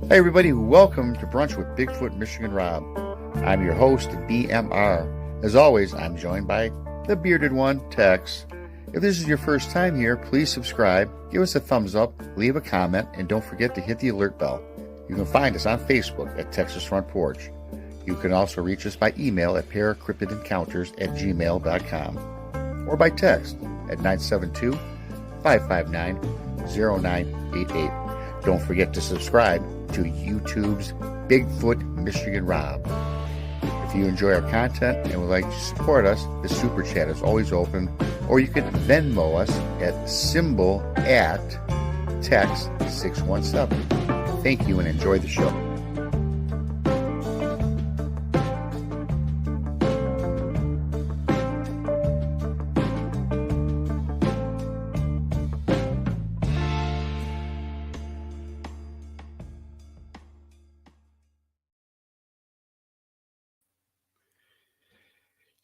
Hey everybody, welcome to Brunch with Bigfoot Michigan Rob. I'm your host, BMR. As always, I'm joined by the bearded one, Tex. If this is your first time here, please subscribe, give us a thumbs up, leave a comment, and don't forget to hit the alert bell. You can find us on Facebook at Texas Front Porch. You can also reach us by email at paracryptidencounters@gmail.com or by text at 972-559-0988. Don't forget to subscribe to YouTube's Bigfoot Michigan Rob. If you enjoy our content and would like to support us, the Super Chat is always open, or you can Venmo us at symbol at Tex617. Thank you and enjoy the show.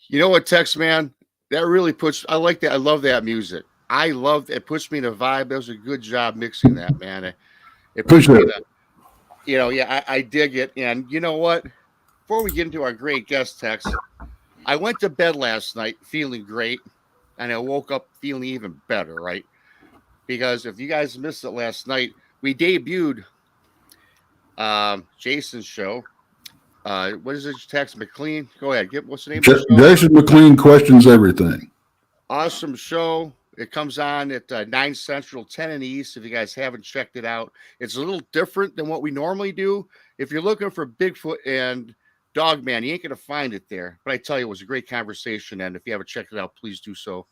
You know what, Tex, man? That really puts, I like that. I love that music. I love it. Puts me in a vibe. That was a good job mixing that, man. It puts me in a, I dig it. And you know what? Before we get into our great guest, Tex, I went to bed last night feeling great, and I woke up feeling even better, right? Because if you guys missed it last night, we debuted Jason's show. What is it, Tex McLean? Go ahead. What's the name of the show? Jason McLean Questions Everything. Awesome show. It comes on at 9 Central, 10 in the East. If you guys haven't checked it out, it's a little different than what we normally do. If you're looking for Bigfoot and Dogman, you ain't going to find it there. But I tell you, it was a great conversation. And if you haven't checked it out, please do so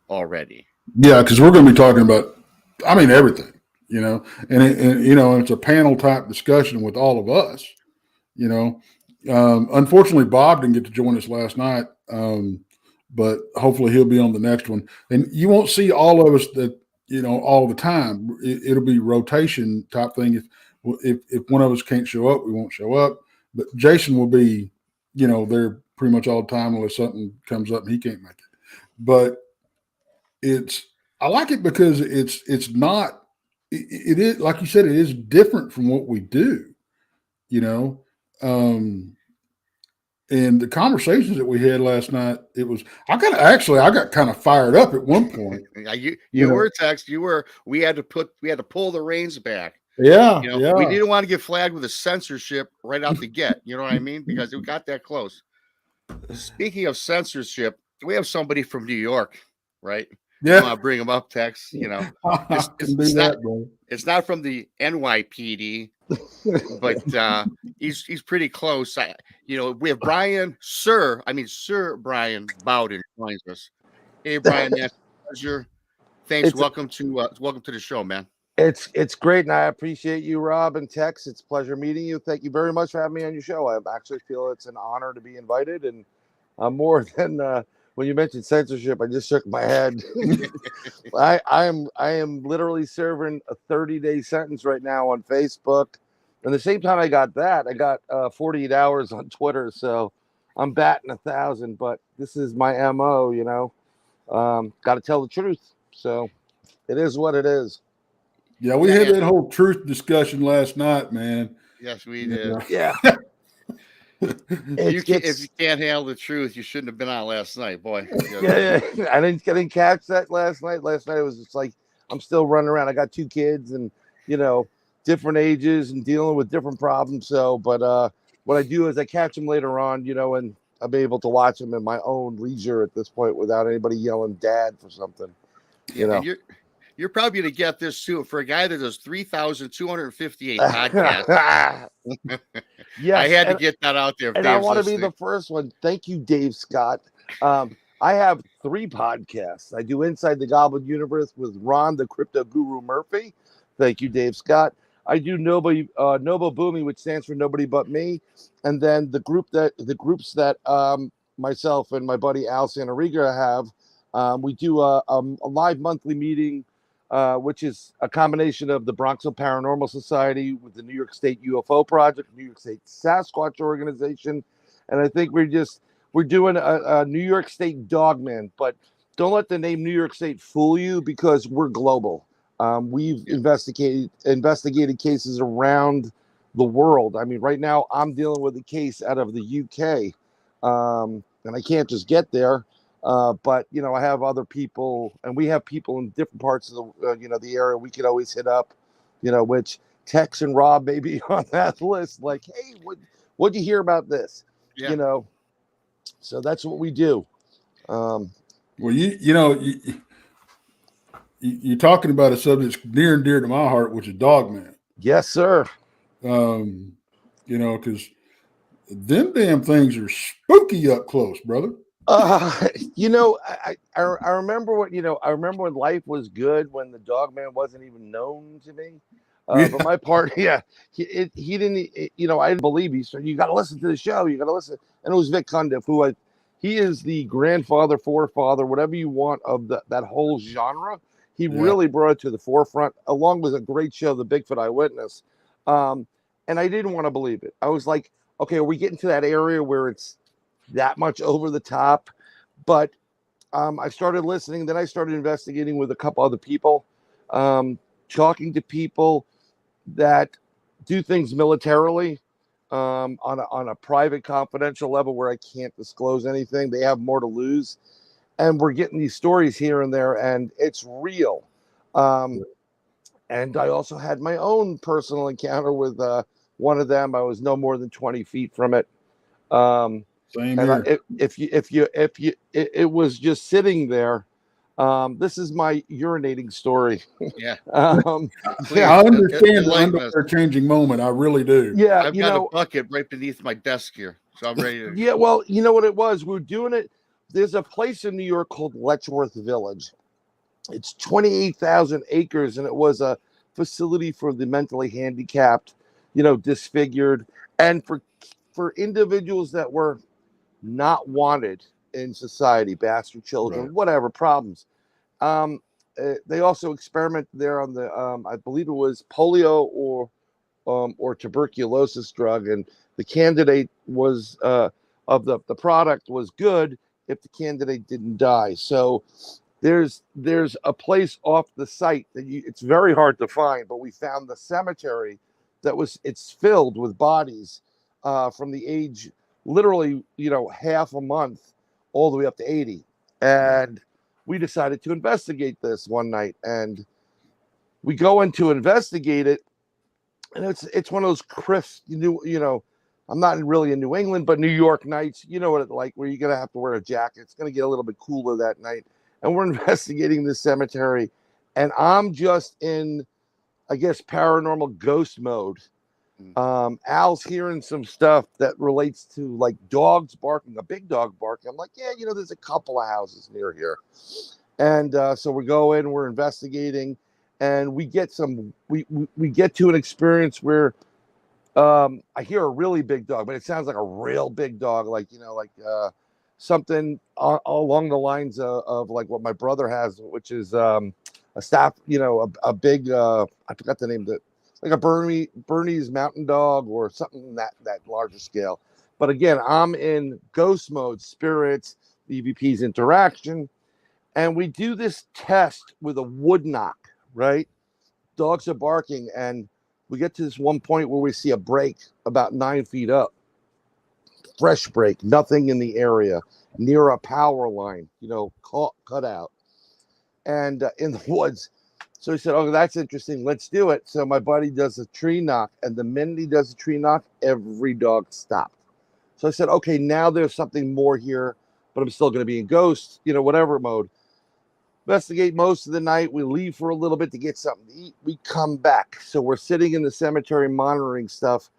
already. Yeah, because we're going to be talking about, everything, and it's a panel type discussion with all of us. Unfortunately, Bob didn't get to join us last night, but hopefully he'll be on the next one. And you won't see all of us that, all the time. It'll be rotation type thing. If one of us can't show up, we won't show up. But Jason will be, there pretty much all the time unless something comes up and he can't make it. But I like it because it's not, it is, like you said, it is different from what we do, and the conversations that we had last night, I got kind of fired up at one point. you were, Tex. We had to pull the reins back. Yeah. We didn't want to get flagged with a censorship right out the get. You know what I mean? Because we got that close. Speaking of censorship, we have somebody from New York, right? Yeah. You want to bring him up, Tex? It's not from the NYPD, but he's pretty close. We have Bryan, Sir Bryan Bowden joins us. Hey, Bryan, man, pleasure. Thanks. Welcome to the show, man. It's great, and I appreciate you, Rob and Tex. It's a pleasure meeting you. Thank you very much for having me on your show. I actually feel it's an honor to be invited, and more than when you mentioned censorship, I just shook my head. I am literally serving a 30-day sentence right now on Facebook. And the same time I got 48 hours on Twitter. So I'm batting 1,000, but this is my MO, got to tell the truth. So it is what it is. Yeah, we had that whole truth discussion last night, man. Yes, we did. Yeah. If you can't handle the truth, you shouldn't have been on last night, boy. Yeah. I didn't catch that last night. Last night it was just like I'm still running around. I got 2 kids and different ages and dealing with different problems. So, but what I do is I catch them later on, and I'm able to watch them in my own leisure at this point without anybody yelling "Dad" for something. You're probably going to get this too. For a guy that does 3,258 podcasts. Yes, I had to get that out there. And I want to be the first one. Thank you, Dave Scott. I have 3 podcasts. I do Inside the Goblin Universe with Ron, the Crypto Guru Murphy. Thank you, Dave Scott. I do Nobo Boomy, which stands for Nobody But Me. And then the groups that myself and my buddy Al Santoriga have, we do a live monthly meeting, which is a combination of the Bronxville Paranormal Society with the New York State UFO Project, New York State Sasquatch Organization. And I think we're doing a New York State Dogman, but don't let the name New York State fool you because we're global. We've investigated cases around the world. I mean, right now I'm dealing with a case out of the UK, and I can't just get there. But you know, I have other people, and we have people in different parts of the the area we could always hit up. You know, which Tex and Rob may be on that list. Like, hey, what'd you hear about this? Yeah. You know, so that's what we do. Well, you're talking about a subject that's near and dear to my heart, which is Dogman. Yes, sir. Because them damn things are spooky up close, brother. I remember I remember when life was good, when the Dogman wasn't even known to me. But my part, yeah, he didn't, I didn't believe he said, you got to listen to the show. You got to listen. And it was Vic Cundiff, he is the grandfather, forefather, whatever you want of that whole genre. He really brought it to the forefront, along with a great show, The Bigfoot Eyewitness. And I didn't want to believe it. I was like, okay, are we getting to that area where it's that much over the top? But I started listening. Then I started investigating with a couple other people, talking to people that do things militarily on a private, confidential level where I can't disclose anything. They have more to lose. And we're getting these stories here and there, and it's real. And I also had my own personal encounter with one of them. I was no more than 20 feet from it. Same here. It was just sitting there. This is my urinating story. Yeah. I understand the underwear changing moment. I really do. Yeah. I've got a bucket right beneath my desk here, so I'm ready to. Yeah. Well, you know what it was? We're doing it. There's a place in New York called Letchworth Village. It's 28,000 acres, and it was a facility for the mentally handicapped, disfigured, and for individuals that were not wanted in society, bastard children, whatever problems. They also experimented there on the, I believe it was polio or tuberculosis drug, and the candidate was of the product was good if the candidate didn't die. So there's a place off the site that it's very hard to find, but we found the cemetery it's filled with bodies from the age literally half a month all the way up to 80. And we decided to investigate this one night, and we go in to investigate it, and it's one of those crisp, I'm not really in New England, but New York nights, you know what it's like, where you're gonna have to wear a jacket. It's gonna get a little bit cooler that night. And we're investigating this cemetery, and I'm just in, I guess, paranormal ghost mode. Al's hearing some stuff that relates to like dogs barking, a big dog barking. I'm like, yeah, there's a couple of houses near here. And so we go in, we're investigating, and we get we get to an experience where I hear a really big dog, but it sounds like a real big dog, like something along the lines of like what my brother has, which is a staff, a big I forgot the name of it, like a Bernese mountain dog or something that larger scale. But again, I'm in ghost mode, spirits, EVPs interaction, and we do this test with a wood knock, right? Dogs are barking, and we get to this one point where we see a break about 9 feet up. Fresh break, nothing in the area, near a power line, cut out, and in the woods. So he said, oh, that's interesting. Let's do it. So my buddy does a tree knock, and the minute he does a tree knock, every dog stopped. So I said, okay, now there's something more here, but I'm still going to be in ghost, whatever mode. Investigate most of the night. We leave for a little bit to get something to eat. We come back. So we're sitting in the cemetery monitoring stuff,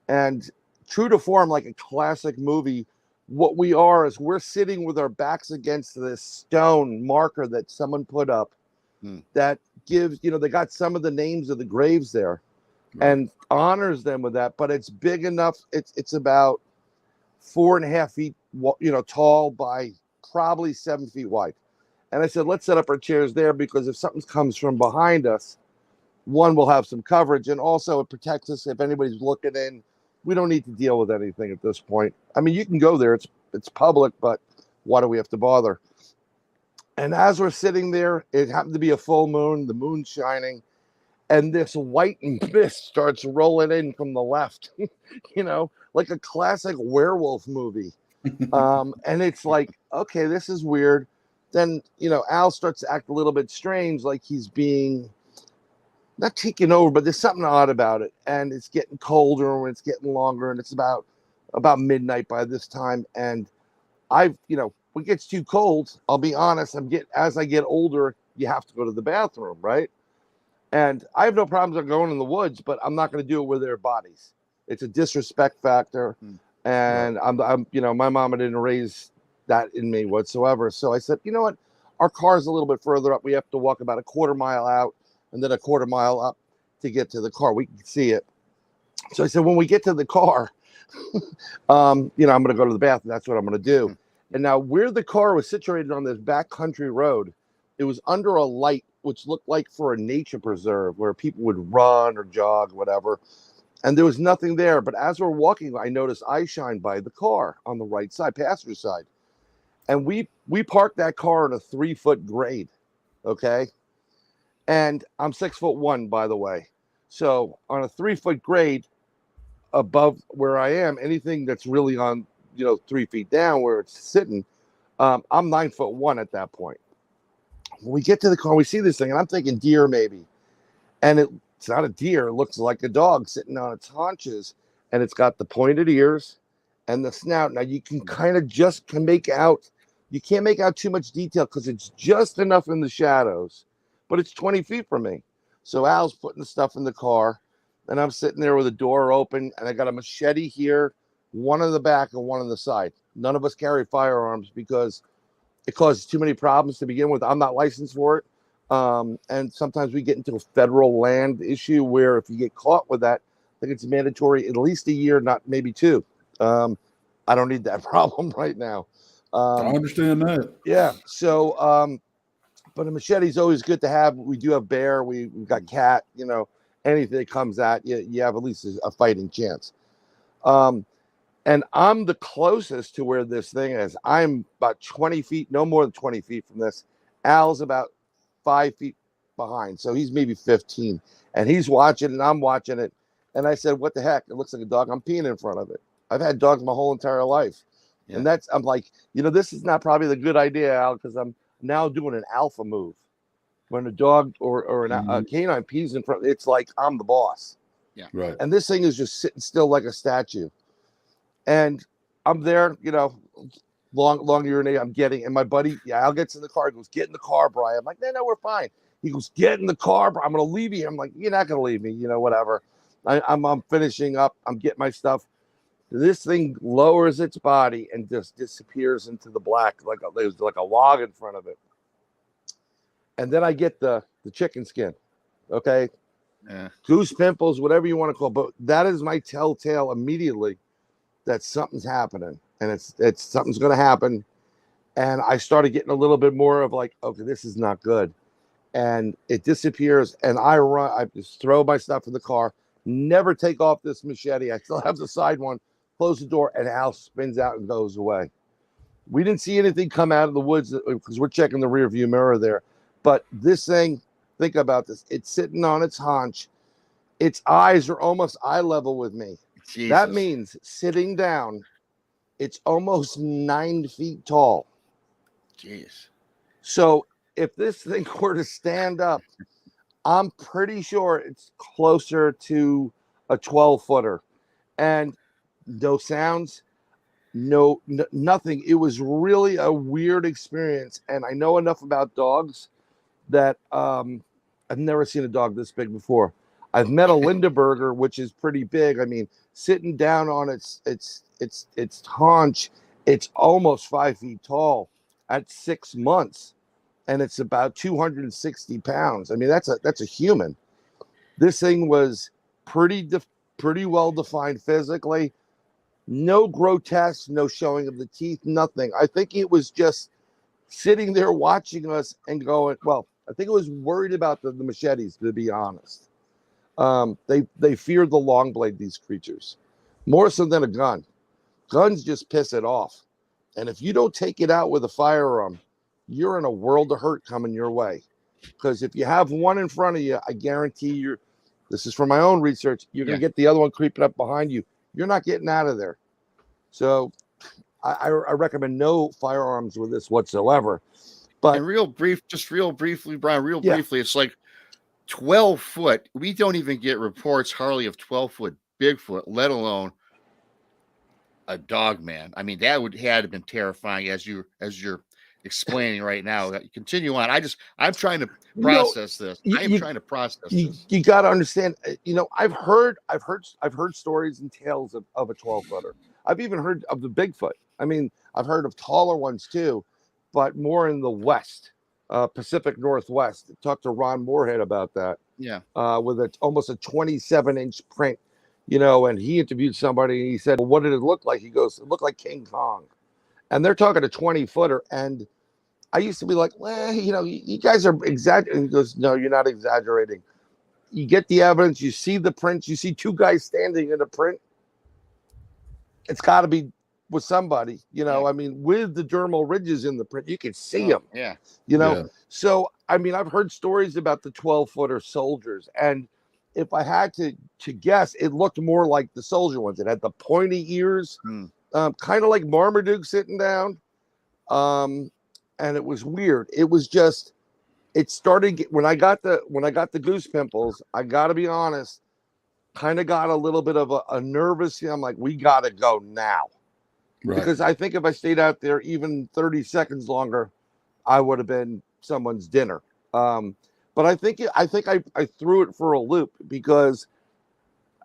and true to form, like a classic movie, what we are is we're sitting with our backs against this stone marker that someone put up that gives, they got some of the names of the graves there and honors them with that, but it's big enough. It's about 4.5 feet, tall by probably 7 feet wide. And I said, let's set up our chairs there, because if something comes from behind us, one, will have some coverage, and also it protects us if anybody's looking in. We don't need to deal with anything at this point. I mean, you can go there. It's public, but why do we have to bother? And as we're sitting there, it happened to be a full moon, the moon shining, and this white mist starts rolling in from the left, like a classic werewolf movie. And it's like, okay, this is weird. Then, Al starts to act a little bit strange, like he's being not taken over, but there's something odd about it. And it's getting colder and it's getting longer, and it's about midnight by this time. And when it gets too cold, I'll be honest, as I get older, you have to go to the bathroom, right? And I have no problems with going in the woods, but I'm not going to do it with their bodies. It's a disrespect factor. And right. My mama didn't raise that in me whatsoever. So I said, you know what? Our car's a little bit further up. We have to walk about a quarter mile out and then a quarter mile up to get to the car. We can see it. So I said, when we get to the car, I'm going to go to the bathroom. That's what I'm going to do. And now where the car was situated on this back country road, it was under a light, which looked like for a nature preserve where people would run or jog, whatever. And there was nothing there. But as we're walking, I noticed eye shine by the car on the right side, passenger side. And we parked that car in a 3-foot grade. Okay. And I'm 6'1", by the way. So on a 3-foot grade above where I am, anything that's really on, 3 feet down where it's sitting, I'm 9'1" at that point. When we get to the car, we see this thing, and I'm thinking deer maybe. And it's not a deer. It looks like a dog sitting on its haunches, and it's got the pointed ears and the snout. Now you can kind of you can't make out too much detail because it's just enough in the shadows, but it's 20 feet from me. So Al's putting the stuff in the car, and I'm sitting there with the door open, and I got a machete here, one on the back and one on the side. None of us carry firearms because it causes too many problems to begin with. I'm not licensed for it. And sometimes we get into a federal land issue where if you get caught with that, I think it's mandatory at least a year, not maybe 2. I don't need that problem right now. I understand that. Yeah. So, but a machete is always good to have. We do have bear. We've got cat, anything that comes at you, you have at least a fighting chance. And I'm the closest to where this thing is. I'm about 20 feet, no more than 20 feet from this. Al's about 5 feet behind. So he's maybe 15. And he's watching and I'm watching it. And I said, what the heck? It looks like a dog. I'm peeing in front of it. I've had dogs my whole entire life. Yeah. And I'm like, this is not probably the good idea, Al, because I'm now doing an alpha move. When a dog or a canine pees in front, it's like I'm the boss. Yeah. Right. And this thing is just sitting still like a statue. And I'm there, long urinate. I'm getting, and my buddy, Al gets in the car. He goes, get in the car, Bryan. I'm like, no, we're fine. He goes, get in the car, Bryan. I'm going to leave you. I'm like, you're not going to leave me, whatever. I'm finishing up. I'm getting my stuff. This thing lowers its body and just disappears into the black, there's like a log in front of it. And then I get the chicken skin. Okay. Yeah. Goose pimples, whatever you want to call it. But that is my telltale immediately that something's happening, and it's something's going to happen. And I started getting a little bit more of like, okay, this is not good. And it disappears, and I run. I just throw my stuff in the car, never take off this machete. I still have the side one, close the door, and Al spins out and goes away. We didn't see anything come out of the woods because we're checking the rear view mirror there. But this thing, think about this. It's sitting on its haunch. Its eyes are almost eye level with me. Jesus. That means sitting down, it's almost 9 feet tall. Jeez. So if this thing were to stand up, I'm pretty sure it's closer to a 12-footer. And no sounds, nothing. It was really a weird experience. And I know enough about dogs that I've never seen a dog this big before. I've met a Lindeberger, which is pretty big. I mean, sitting down on its haunch, it's almost 5 feet tall at 6 months, and it's about 260 pounds. I mean, that's a human. This thing was pretty well defined physically. No grotesque, no showing of the teeth, nothing. I think it was just sitting there watching us and going, well, I think it was worried about the machetes, to be honest. They feared the long blade, these creatures, more so than a gun. Guns just piss it off. And if you don't take it out with a firearm, you're in a world of hurt coming your way. because if you have one in front of you, I guarantee you're. This is from my own research. You're going to get the other one creeping up behind you. You're not getting out of there. So I recommend no firearms with this whatsoever. But and real briefly, Brian, briefly, it's like 12 foot. We don't even get reports hardly of 12-foot Bigfoot, let alone a dog man. I mean, that had to been terrifying as you're explaining right now. Continue on. I'm trying to process this. Trying to process this. You got to understand. I've heard stories and tales of a 12-footer. I've even heard of the Bigfoot. I mean, I've heard of taller ones too, but more in the West, Pacific Northwest. Talked to Ron Moorhead about that. Yeah. With almost a 27-inch print, and he interviewed somebody and he said, well, what did it look like? He goes, it looked like King Kong. And they're talking a 20-footer. And I used to be like, well, you guys are exaggerating. He goes, no, you're not exaggerating. You get the evidence. You see the prints. You see two guys standing in a print. It's got to be with somebody, I mean, with the dermal ridges in the print, you can see them. Yeah. So, I mean, I've heard stories about the 12-footer soldiers. And if I had to guess, it looked more like the soldier ones. It had the pointy ears, kind of like Marmaduke sitting down. And it was weird. It was just, it started when I got the goose pimples, I got to be honest, kind of got a little bit of a nervous. I'm like, we got to go now. Right. Because I think if I stayed out there even 30 seconds longer, I would have been someone's dinner. But I think I threw it for a loop because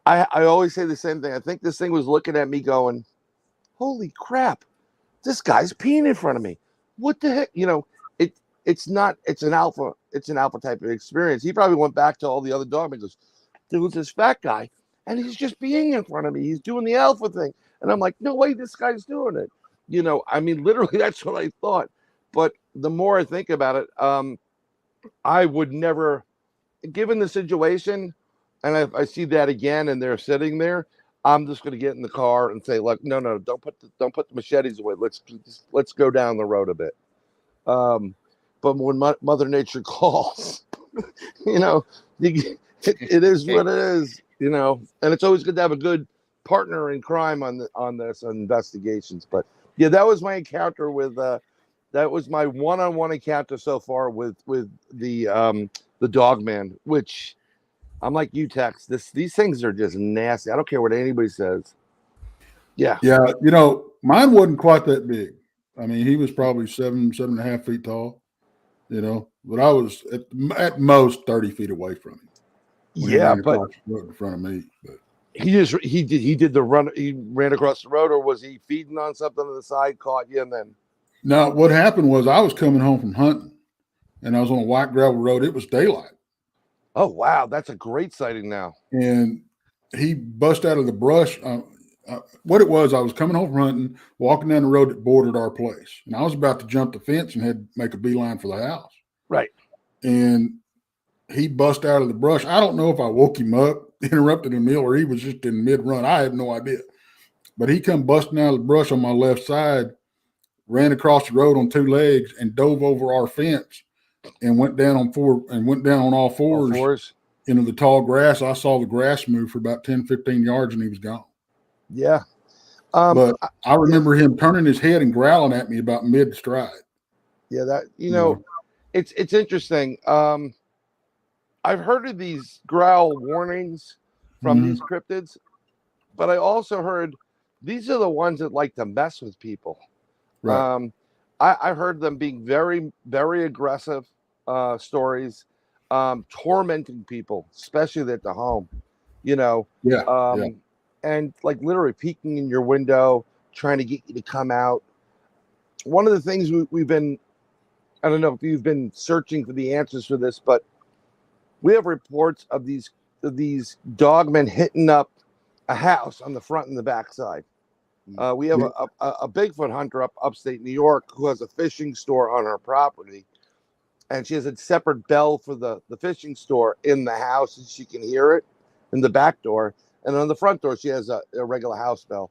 I always say the same thing. I think this thing was looking at me going, holy crap, this guy's peeing in front of me. What the heck? It's an alpha type of experience. He probably went back to all the other dogmen and goes, dude's this fat guy and he's just being in front of me. He's doing the alpha thing. And I'm like, no way, this guy's doing it. I mean, literally, that's what I thought. But the more I think about it, I would never, given the situation, and if I see that again and they're sitting there, I'm just going to get in the car and say, look, no, don't put the machetes away. Let's go down the road a bit. But when Mother Nature calls, it is what it is, and it's always good to have a good partner in crime on this investigations. But yeah, that was my encounter with that was my one-on-one encounter so far with the dog man, which I'm like you, Tex. These things are just nasty. I don't care what anybody says. Yeah. Mine wasn't quite that big. I mean, he was probably 7.5 feet tall, but I was at most 30 feet away from him. Yeah, but in front of me. But he did the run. He ran across the road, or was he feeding on something on the side, caught you, and then? No, what happened was I was coming home from hunting, and I was on a white gravel road. It was daylight. Oh wow, that's a great sighting now. And he bust out of the brush. What it was, I was coming home from hunting, walking down the road that bordered our place, and I was about to jump the fence and had to make a beeline for the house. Right. And he bust out of the brush. I don't know if I woke him up, interrupted a meal, or he was just in mid-run. I have no idea. But he come busting out of the brush on my left side, ran across the road on two legs, and dove over our fence and went down on all fours into the tall grass. I saw the grass move for about 10, 15 yards, and he was gone. Yeah. But I remember him turning his head and growling at me about mid-stride. Yeah, that it's interesting. I've heard of these growl warnings from these cryptids, but I also heard these are the ones that like to mess with people. Right. I heard them being very, very aggressive stories, tormenting people, especially at the home, and like literally peeking in your window, trying to get you to come out. One of the things we've been, I don't know if you've been searching for the answers for this, but we have reports of these dogmen hitting up a house on the front and the back side. We have a Bigfoot hunter upstate New York who has a fishing store on her property, and she has a separate bell for the fishing store in the house, and she can hear it in the back door. And on the front door, she has a regular house bell.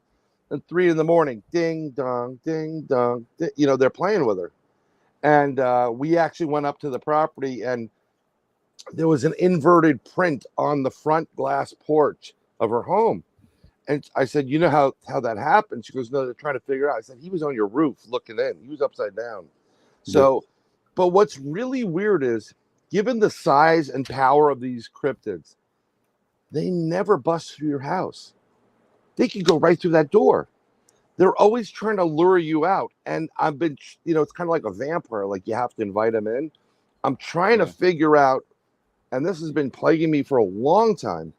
And 3 a.m, ding dong, they're playing with her. And we actually went up to the property, and there was an inverted print on the front glass porch of her home. And I said, you know how that happened? She goes, no, they're trying to figure out. I said, he was on your roof looking in. He was upside down. So, but what's really weird is, given the size and power of these cryptids, they never bust through your house. They can go right through that door. They're always trying to lure you out. And I've been, it's kind of like a vampire, like you have to invite them in. I'm trying to figure out, and this has been plaguing me for a long time,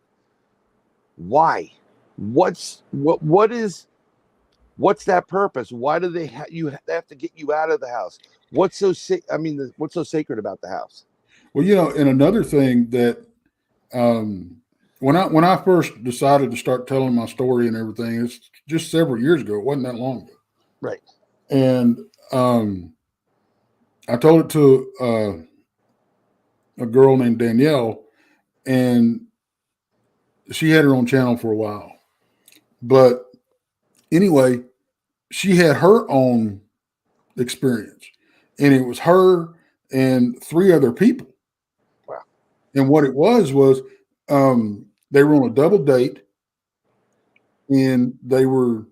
why? What's that purpose? Why do they they have to get you out of the house? What's so what's so sacred about the house? Well, and another thing that when I first decided to start telling my story and everything, it's just several years ago. It wasn't that long ago. Right. And I told it to a girl named Danielle, and she had her own channel for a while. But anyway, she had her own experience, and it was her and 3 other people. Wow. And what it was they were on a double date, and they were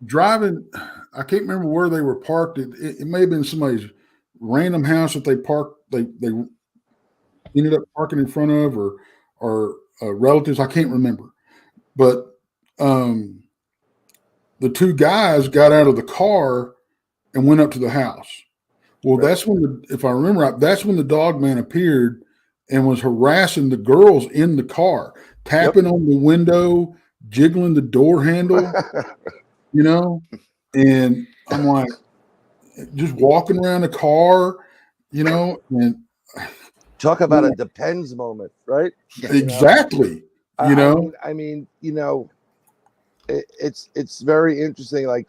driving. I can't remember where they were parked. It may have been somebody's random house that they parked. They ended up parking in front of, or relatives. I can't remember. But the 2 guys got out of the car and went up to the house. Well, Right. that's when, if I remember right, that's when the dog man appeared and was harassing the girls in the car, tapping on the window, jiggling the door handle, and I'm like, just walking around the car, and talk about a depends moment, right? Exactly. It's very interesting. Like,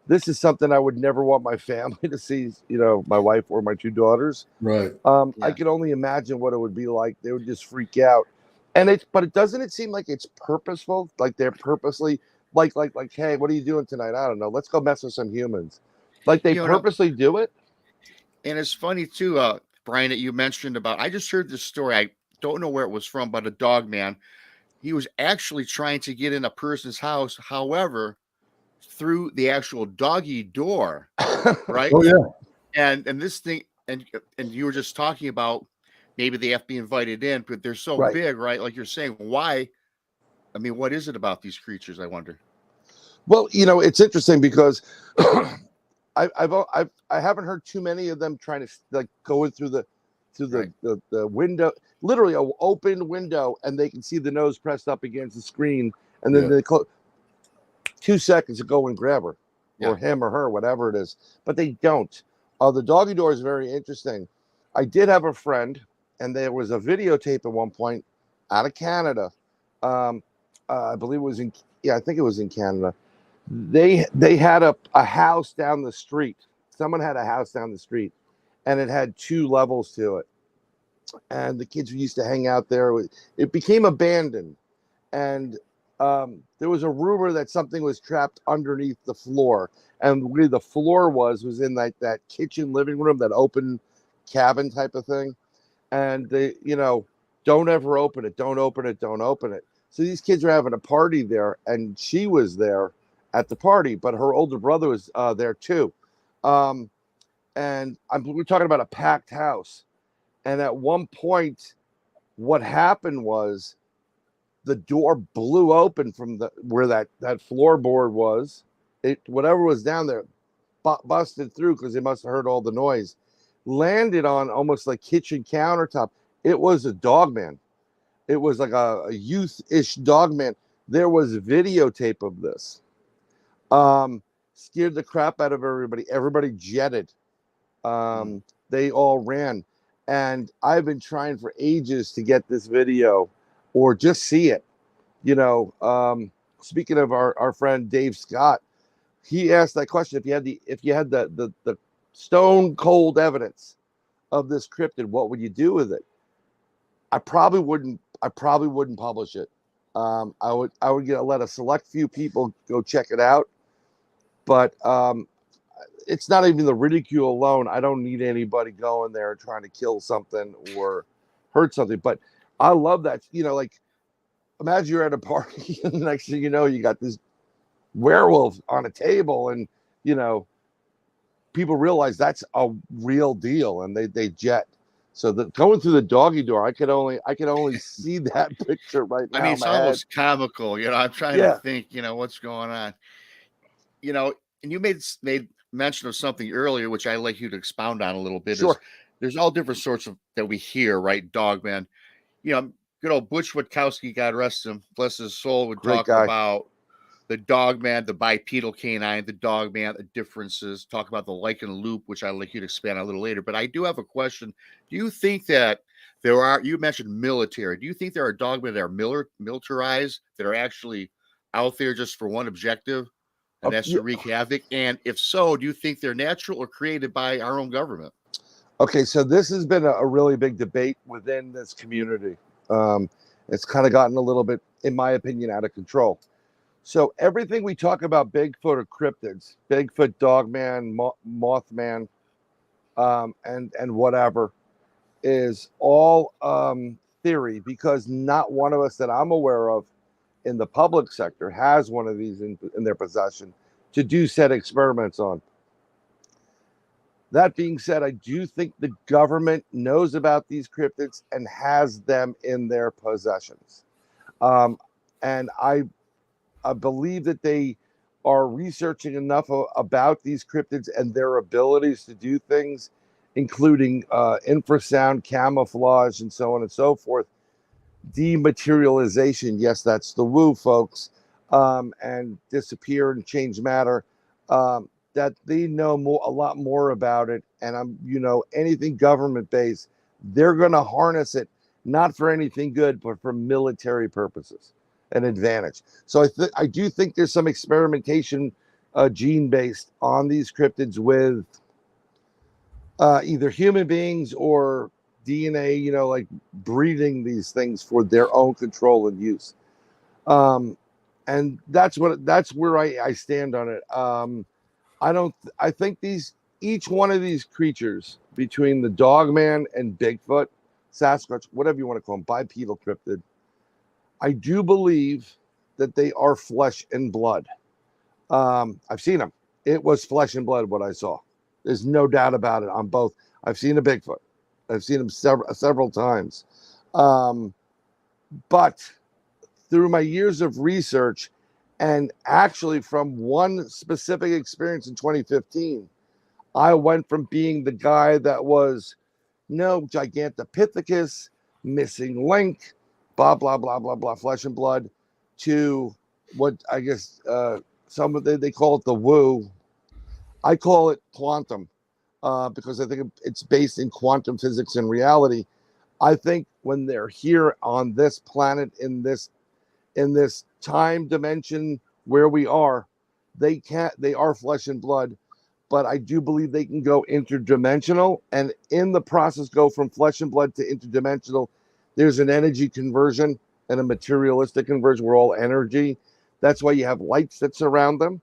this is something I would never want my family to see, my wife or my 2 daughters. Right. I could only imagine what it would be like. They would just freak out. But it doesn't seem like it's purposeful. Like they're purposely like, hey, what are you doing tonight? I don't know. Let's go mess with some humans. Like they purposely do it. And it's funny too, Bryan, that you mentioned about, I just heard this story. I don't know where it was from, but a dog man, he was actually trying to get in a person's house. However, through the actual doggy door, right? Oh yeah. And this thing, and you were just talking about maybe they have to be invited in, but they're so big, right? Like you're saying, why? I mean, what is it about these creatures? I wonder. Well, it's interesting because I haven't heard too many of them trying to like go in through the window, literally an open window, and they can see the nose pressed up against the screen, and then they close 2 seconds to go and grab her or him or her, whatever it is. But they don't. The doggy door is very interesting. I did have a friend, and there was a videotape at one point out of Canada. I believe it was I think it was in Canada. They had a house down the street. Someone had a house down the street, and it had 2 levels to it. And the kids used to hang out there. It became abandoned, and there was a rumor that something was trapped underneath the floor, and where the floor was in that kitchen living room, that open cabin type of thing. And they, don't ever open it, don't open it, don't open it. So these kids were having a party there, and she was there at the party, but her older brother was there too. And we're talking about a packed house. And at one point, what happened was the door blew open from where that floorboard was. Whatever was down there busted through because they must have heard all the noise. Landed on almost like kitchen countertop. It was a dog man. It was like a youth-ish dog man. There was videotape of this. Scared the crap out of everybody. Everybody jetted. They all ran. And I've been trying for ages to get this video or just see it. Speaking of our friend Dave Scott, he asked that question. If you had the stone cold evidence of this cryptid, what would you do with it? I probably wouldn't publish it. I would let a select few people go check it out. But it's not even the ridicule alone. I don't need anybody going there and trying to kill something or heard something. But I love that. Like imagine you're at a party and the next thing you know, you got this werewolf on a table, and people realize that's a real deal, and they jet. So going through the doggy door, I could only see that picture right now. I mean, it's almost comical. I'm trying to think, what's going on. And you made mention of something earlier, which I'd like you to expound on a little bit. Sure. Is there's all different sorts of that we hear, right? Dogman. Good old Butch Witkowski, God rest him, bless his soul, would talk about the dogman, the bipedal canine, the dogman, the differences, talk about the lichen loop, which I'd like you to expand on a little later. But I do have a question. Do you think that you mentioned military, do you think there are dogmen that are militarized, that are actually out there just for one objective, and that's to wreak havoc? And if so, do you think they're natural or created by our own government? Okay, so this has been a really big debate within this community. It's kind of gotten a little bit, in my opinion, out of control. So everything we talk about Bigfoot or cryptids, Bigfoot, Dogman, Mothman, and whatever, is all theory, because not one of us that I'm aware of in the public sector has one of these in their possession to do said experiments on. That being said, I do think the government knows about these cryptids and has them in their possessions. And I believe that they are researching enough about these cryptids and their abilities to do things, including infrasound, camouflage, and so on and so forth. Dematerialization, yes, that's the woo, folks, and disappear and change matter. That they know a lot more about it, and anything government based, they're going to harness it not for anything good, but for military purposes, an advantage. So I do think there's some experimentation, gene based on these cryptids with either human beings or DNA, like breeding these things for their own control and use. And that's where I stand on it. I think each one of these creatures, between the Dogman and Bigfoot, Sasquatch, whatever you want to call them, bipedal cryptid, I do believe that they are flesh and blood. I've seen them. It was flesh and blood what I saw. There's no doubt about it on both. I've seen a Bigfoot. I've seen him several times. But through my years of research, and actually from one specific experience in 2015, I went from being the guy that was no Gigantopithecus, missing link, blah, blah, blah, blah, blah, flesh and blood, to what I guess they call it the woo. I call it quantum because I think it's based in quantum physics and reality. I think when they're here on this planet, in this time dimension where we are, they are flesh and blood, but I do believe they can go interdimensional, and in the process go from flesh and blood to interdimensional. There's an energy conversion and a materialistic conversion. We're all energy. That's why you have lights that surround them.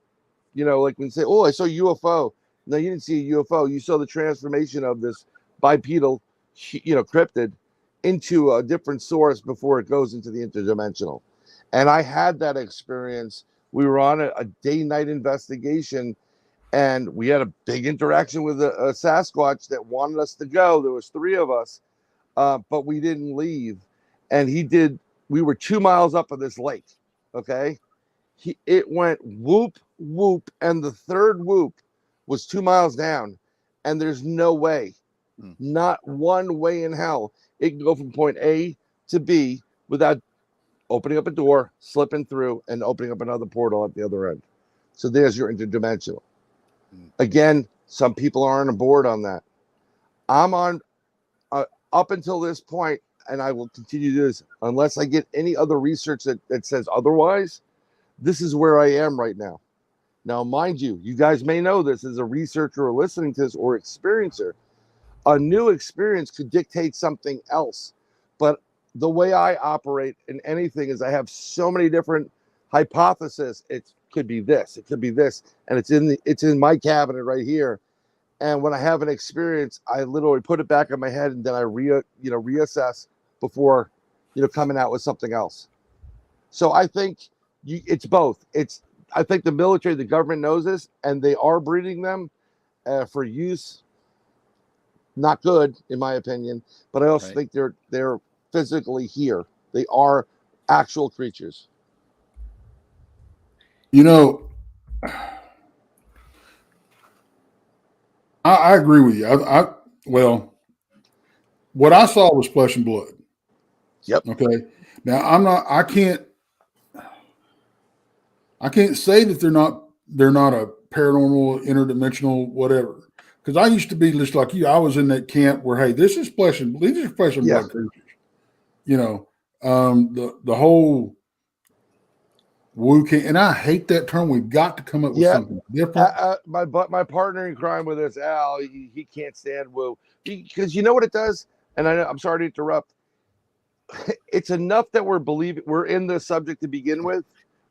Like when you say, oh, I saw a UFO. No, you didn't see a UFO. You saw the transformation of this bipedal, cryptid into a different source before it goes into the interdimensional. And I had that experience. We were on a day-night investigation, and we had a big interaction with a Sasquatch that wanted us to go. There was 3 of us, but we didn't leave. And we were 2 miles up of this lake, okay? It went whoop, whoop, and the third whoop was 2 miles down, and there's no way, not one way in hell, it can go from point A to B without opening up a door, slipping through, and opening up another portal at the other end. So there's your interdimensional. Again, some people aren't aboard on that. I'm on up until this point, and I will continue to do this unless I get any other research that says otherwise. This is where I am right now. Now, mind you, you guys may know this as a researcher or listening to this or experiencer. A new experience could dictate something else. But the way I operate in anything is I have so many different hypotheses. It could be this, it could be this, and it's in my cabinet right here. And when I have an experience, I literally put it back in my head, and then I reassess before, coming out with something else. So I think it's both. I think the military, the government knows this, and they are breeding them for use. Not good, in my opinion, but I also think they're physically here. They are actual creatures. I agree with you. Well, what I saw was flesh and blood. Yep. Okay. Now I can't say that they're not a paranormal, interdimensional, whatever. Because I used to be just like you. I was in that camp where, hey, these are flesh and blood creatures. The whole woo king, and I hate that term. We've got to come up with something different. My partner in crime with this, Al, he can't stand woo, because you know what it does. And I'm sorry to interrupt. It's enough that we're in the subject to begin with.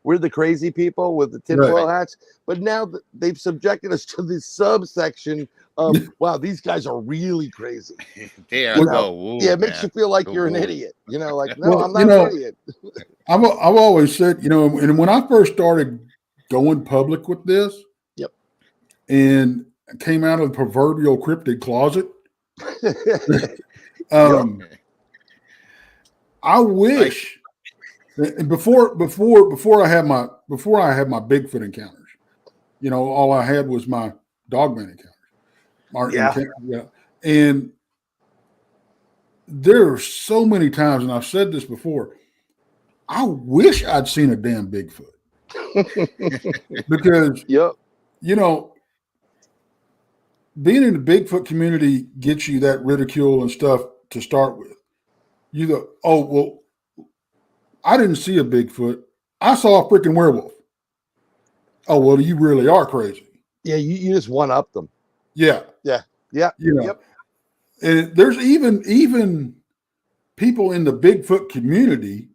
We're the crazy people with the tinfoil hats, but now they've subjected us to this subsection of, wow, these guys are really crazy. It makes you feel like you're an idiot. Like, no, Well, I'm not an idiot. I've always said, and when I first started going public with this, and came out of the proverbial cryptid closet, I wish. And before I had my Bigfoot encounters, all I had was my Dogman encounters. And there are so many times, and I've said this before, I wish I'd seen a damn Bigfoot. Because being in the Bigfoot community gets you that ridicule and stuff to start with. You go, oh, well, I didn't see a Bigfoot. I saw a freaking werewolf. Oh, well, you really are crazy. Yeah, you just one-up them. Yeah. And there's even people in the Bigfoot community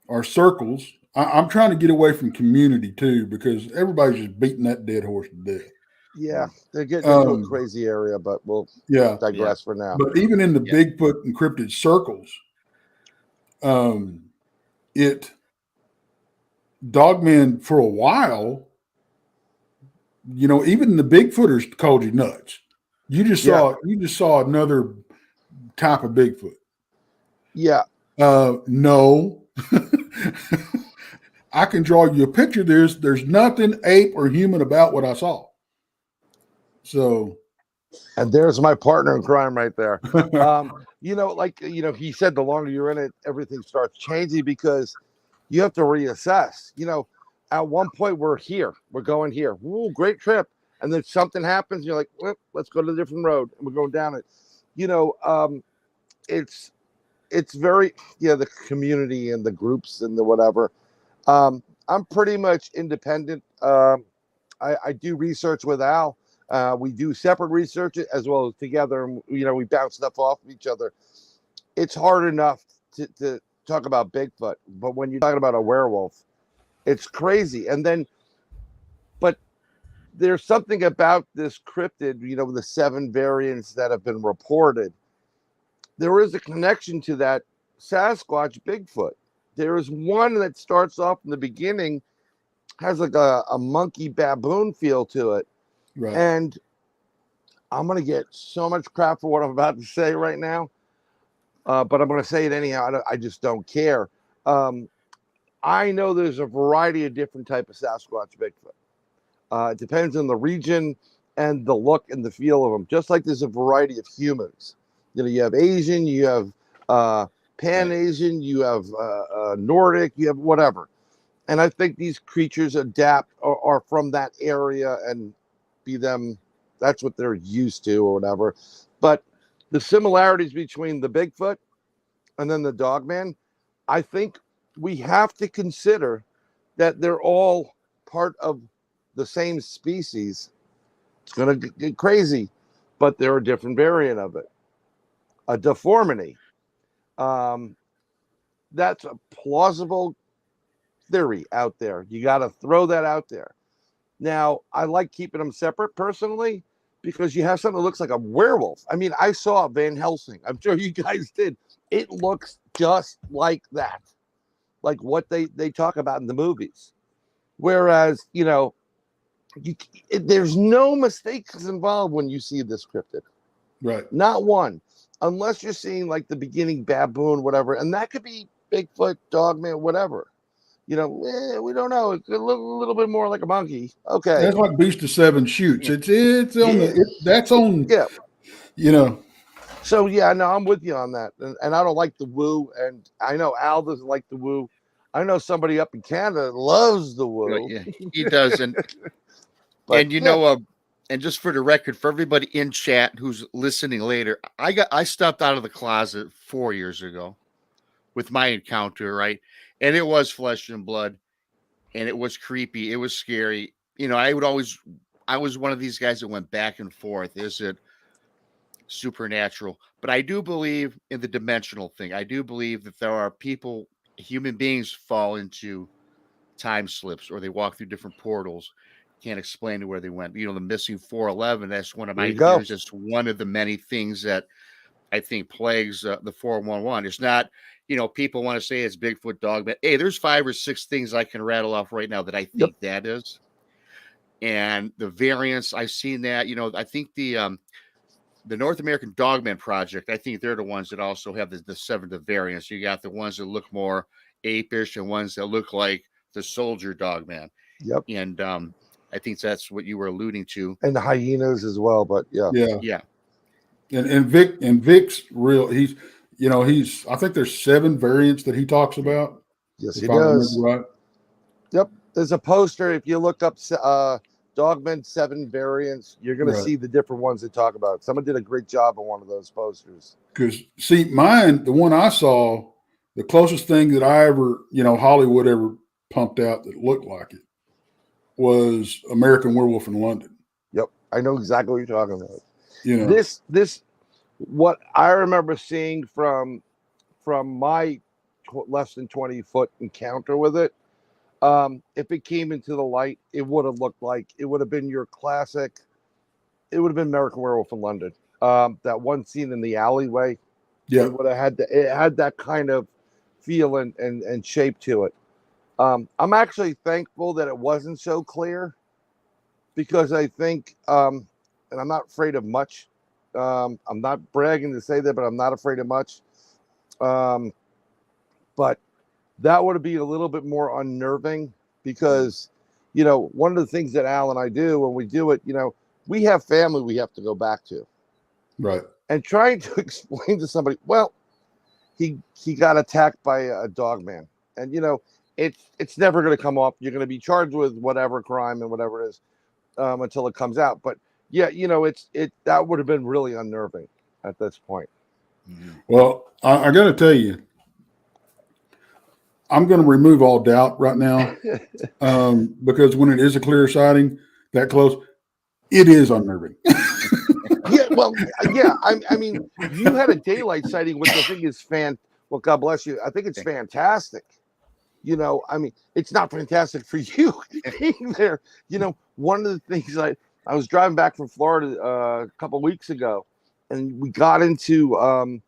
or circles. I'm trying to get away from community too, because everybody's just beating that dead horse to death. Yeah, they're getting into a crazy area, but we'll digress for now. But even in the Bigfoot and cryptid circles, Dogman for a while, even the Bigfooters called you nuts. You just saw another type of Bigfoot. Yeah. No. I can draw you a picture. There's nothing ape or human about what I saw. So, and there's my partner in crime right there. He said, the longer you're in it, everything starts changing because you have to reassess. At one point we're going here. Ooh, great trip. And then something happens. You're like, well, let's go to a different road. And we're going down it. It's very, the community and the groups and the whatever. I'm pretty much independent. I do research with Al. We do separate research as well as together. And, we bounce stuff off of each other. It's hard enough to talk about Bigfoot, but when you're talking about a werewolf, it's crazy. And then, but there's something about this cryptid, the 7 variants that have been reported. There is a connection to that Sasquatch Bigfoot. There is one that starts off in the beginning, has like a monkey baboon feel to it. Right. And I'm going to get so much crap for what I'm about to say right now. But I'm going to say it anyhow. I just don't care. I know there's a variety of different type of Sasquatch Bigfoot. It depends on the region and the look and the feel of them. Just like there's a variety of humans. You have Asian, you have Pan-Asian, you have Nordic, you have whatever. And I think these creatures adapt or are from that area and that's what they're used to or whatever. But the similarities between the Bigfoot and then the Dogman, I think we have to consider that they're all part of the same species. It's going to get crazy, but they're a different variant of it. A deformity. That's a plausible theory out there. You got to throw that out there. Now, I like keeping them separate personally, because you have something that looks like a werewolf. I mean, I saw Van Helsing. I'm sure you guys did. It looks just like that, like what they talk about in the movies. Whereas, you know, there's no mistakes involved when you see this cryptid. Right. Not one. Unless you're seeing like the beginning baboon, whatever. And that could be Bigfoot, Dogman, whatever. You know, we don't know. It could look a little bit more like a monkey. Okay. That's like Beast of Seven Shoots. It's on that's on. Yeah. You know. So yeah, no, I'm with you on that. And I don't like the woo. And I know Al doesn't like the woo. I know somebody up in Canada loves the woo. Yeah, he does. And but, and you know, and just for the record, for everybody in chat who's listening later, I stepped out of the closet 4 years ago with my encounter, right? And it was flesh and blood, and it was creepy. It was scary. You know, I was one of these guys that went back and forth. Is it supernatural? But I do believe in the dimensional thing. I do believe that there are people, human beings fall into time slips, or they walk through different portals. Can't explain where they went. You know, the missing 411. That's one of my theories. It's one of the many things that I think plagues the 411. It's not, you know, people want to say it's Bigfoot, Dogman. Hey, there's 5 or 6 things I can rattle off right now that I think that is. And the variants, I've seen that. You know, I think the North American Dogman Project, I think they're the ones that also have the 7 variants. You got the ones that look more apish and ones that look like the soldier Dogman. Yep. And I think that's what you were alluding to. And the hyenas as well, but yeah. And Vic's real. He's, you know, I think there's 7 variants that he talks about. Yes, he does. Right. Yep. There's a poster. If you look up Dogman 7 variants, you're going to see the different ones they talk about. Someone did a great job on one of those posters. Because see, mine, the one I saw, the closest thing that I ever, you know, Hollywood ever pumped out that looked like it was American Werewolf in London. Yep. I know exactly what you're talking about. You know, this what I remember seeing from my less than 20-foot encounter with it. If it came into the light, it would have looked like it would have been your classic. It would have been American Werewolf in London. That one scene in the alleyway. Yeah, it would have had it had that kind of feel and shape to it. I'm actually thankful that it wasn't so clear, because I think, and I'm not afraid of much. I'm not bragging to say that, but I'm not afraid of much. But that would be a little bit more unnerving, because, you know, one of the things that Al and I do when we do it, you know, we have family we have to go back to. Right. And trying to explain to somebody, well, he got attacked by a dog man. And, you know, it's never going to come off. You're going to be charged with whatever crime and whatever it is until it comes out. But yeah, you know, that would have been really unnerving at this point. Well, I got to tell you, I'm going to remove all doubt right now, because when it is a clear sighting that close, it is unnerving. Yeah, well, yeah. I mean, you had a daylight sighting, which I think is well, God bless you. I think it's fantastic. You know, I mean, it's not fantastic for you being there. You know, one of the things I was driving back from Florida a couple of weeks ago, and we got into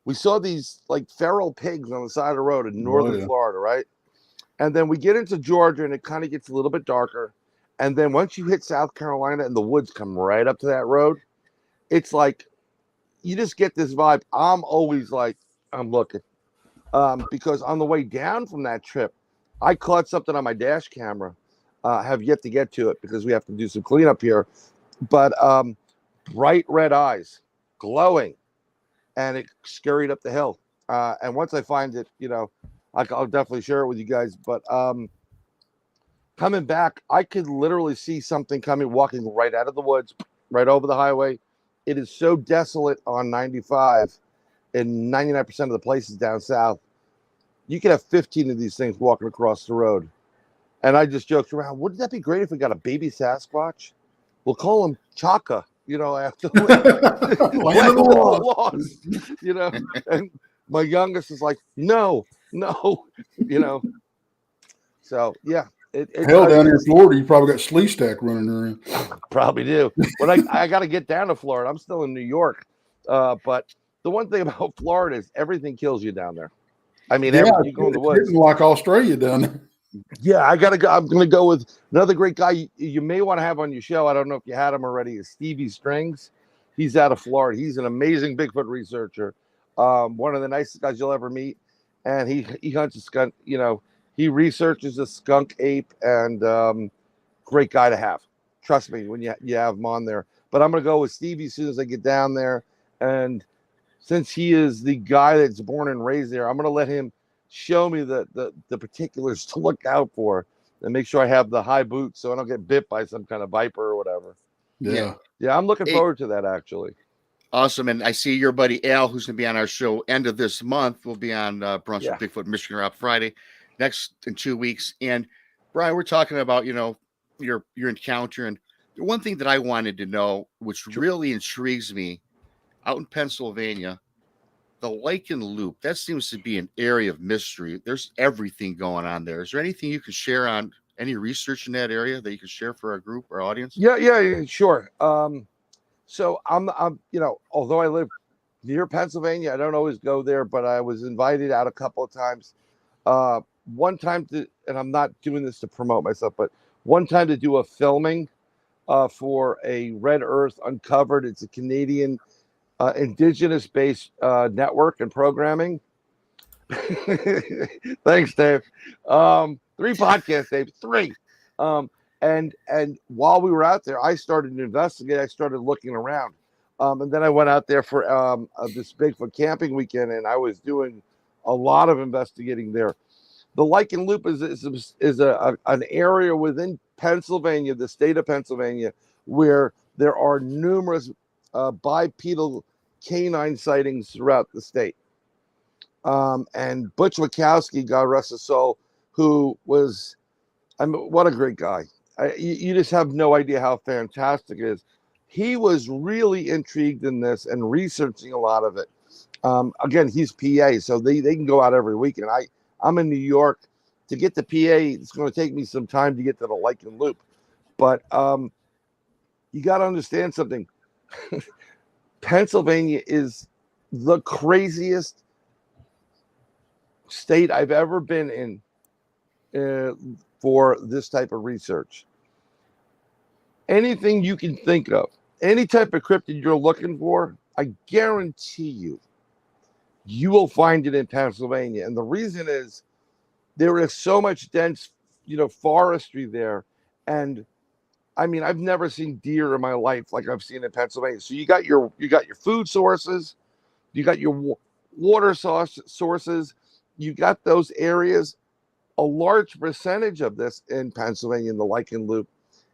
we saw these like feral pigs on the side of the road in northern Florida, right? And then we get into Georgia, and it kind of gets a little bit darker. And then once you hit South Carolina and the woods come right up to that road, it's like you just get this vibe. I'm always like, I'm looking. Because on the way down from that trip, I caught something on my dash camera. Have yet to get to it because we have to do some cleanup here. But bright red eyes, glowing, and it scurried up the hill. And once I find it, you know, I'll definitely share it with you guys. But coming back, I could literally see something coming, walking right out of the woods, right over the highway. It is so desolate on 95. In 99% of the places down south, you could have 15 of these things walking across the road. And I just joked around, wouldn't that be great if we got a baby Sasquatch? We'll call him Chaka, you know, after lost, you know. And my youngest is like, no, you know. So yeah, Hell, down here in Florida, you probably got Slee Stack running around. Probably do. But I got to get down to Florida. I'm still in New York. But the one thing about Florida is everything kills you down there. I mean, you go in the woods. It's like Australia down there. Yeah, I gotta go. I'm gonna go with another great guy you may want to have on your show. I don't know if you had him already. Is Stevie Strings? He's out of Florida. He's an amazing Bigfoot researcher. One of the nicest guys you'll ever meet, and he hunts a skunk. You know, he researches a skunk ape, and great guy to have. Trust me when you have him on there. But I'm gonna go with Stevie as soon as I get down there, and since he is the guy that's born and raised there, I'm gonna let him show me the particulars to look out for and make sure I have the high boots so I don't get bit by some kind of viper or whatever. Yeah. I'm looking forward to that, actually. Awesome. And I see your buddy Al, who's going to be on our show end of this month, will be on Brunch with Bigfoot Michigan Rob Friday next in 2 weeks. And Bryan, we're talking about, you know, your encounter. And the one thing that I wanted to know, which really intrigues me, out in Pennsylvania, the Lichen Loop, that seems to be an area of mystery. There's everything going on there. Is there anything you can share on any research in that area that you can share for our group or audience? Yeah, sure. So I'm, you know, although I live near Pennsylvania, I don't always go there, but I was invited out a couple of times. One time and I'm not doing this to promote myself, but one time to do a filming for a Red Earth Uncovered. It's a Canadian indigenous-based network and programming. Thanks, Dave. 3 podcasts, Dave. 3. And while we were out there, I started to investigate. I started looking around, and then I went out there for this Bigfoot camping weekend, and I was doing a lot of investigating there. The Lichen Loop is an area within Pennsylvania, the state of Pennsylvania, where there are numerous bipedal canine sightings throughout the state. And Butch Wachowski, God rest his soul, who was, I mean, what a great guy. You just have no idea how fantastic it is. He was really intrigued in this and researching a lot of it. Again, he's PA, so they can go out every weekend. I'm in New York. To get to PA, it's going to take me some time to get to the Lichen Loop. But you got to understand something. Pennsylvania is the craziest state I've ever been in for this type of research. Anything you can think of, any type of cryptid you're looking for, I guarantee you will find it in Pennsylvania. And the reason is there is so much dense, forestry there. And I mean, I've never seen deer in my life like I've seen in Pennsylvania. So you got your food sources, you got your water sources, you got those areas. A large percentage of this in Pennsylvania in the Lichen Loop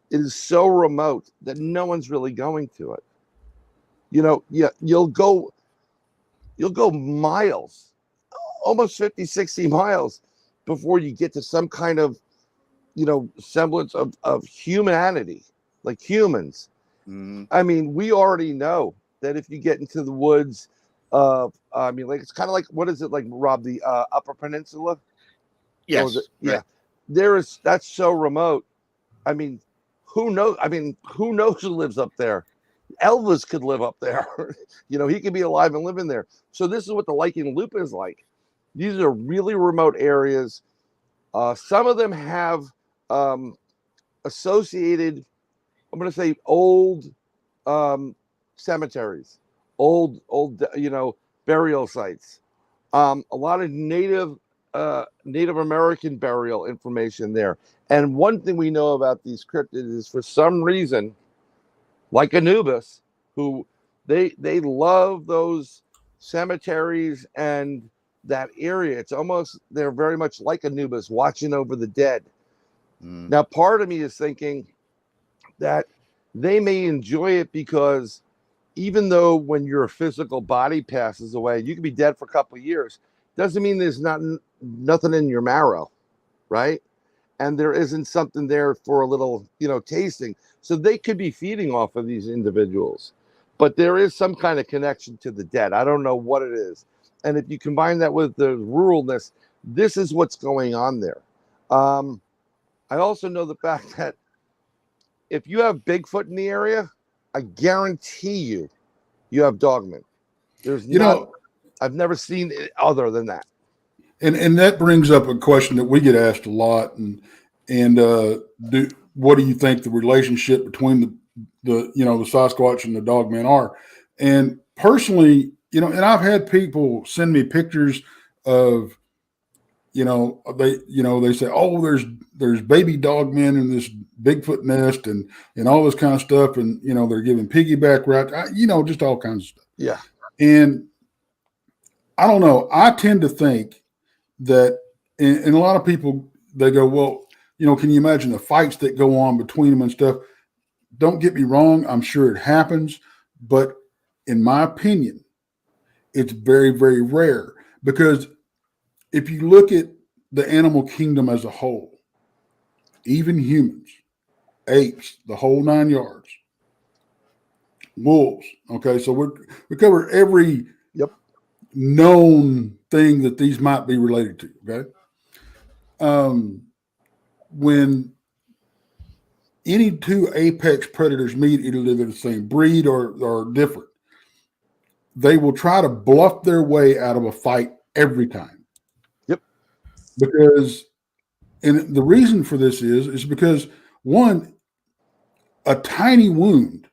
is so remote that no one's really going to it. You'll go miles, almost 50, 60 miles before you get to some kind of semblance of humanity, like humans. Mm-hmm. I mean, we already know that if you get into the woods it's kind of like, what is it like, Rob, the Upper Peninsula? Yes. Yeah. That's so remote. I mean, who knows? Who knows who lives up there? Elvis could live up there. He could be alive and live in there. So this is what the Lichen Loop is like. These are really remote areas. Some of them have associated, I'm going to say, old cemeteries, old burial sites. A lot of Native American burial information there. And one thing we know about these cryptids is, for some reason, like Anubis, who they love those cemeteries and that area. It's almost, they're very much like Anubis, watching over the dead. Now, part of me is thinking that they may enjoy it because even though when your physical body passes away, you can be dead for a couple of years, doesn't mean there's nothing in your marrow, right? And there isn't something there for a little, tasting. So they could be feeding off of these individuals, but there is some kind of connection to the dead. I don't know what it is. And if you combine that with the ruralness, this is what's going on there. I also know the fact that if you have Bigfoot in the area, I guarantee you have dogmen. There's You not. know, I've never seen it other than that. and that brings up a question that we get asked a lot, and what do you think the relationship between the Sasquatch and the dogmen are? And personally, and I've had people send me pictures of, they say, oh, there's baby dogmen in this Bigfoot nest and all this kind of stuff, and they're giving piggyback rides, just all kinds of stuff. Yeah. And I don't know. I tend to think that, and a lot of people, they go, well, can you imagine the fights that go on between them and stuff? Don't get me wrong. I'm sure it happens, but in my opinion, it's very, very rare, because if you look at the animal kingdom as a whole, even humans, apes, the whole 9 yards, wolves. Okay. So we cover every known thing that these might be related to. Okay. When any two apex predators meet, either they're the same breed or different, they will try to bluff their way out of a fight every time. Yep. Because, and the reason for this is because, one, a tiny wound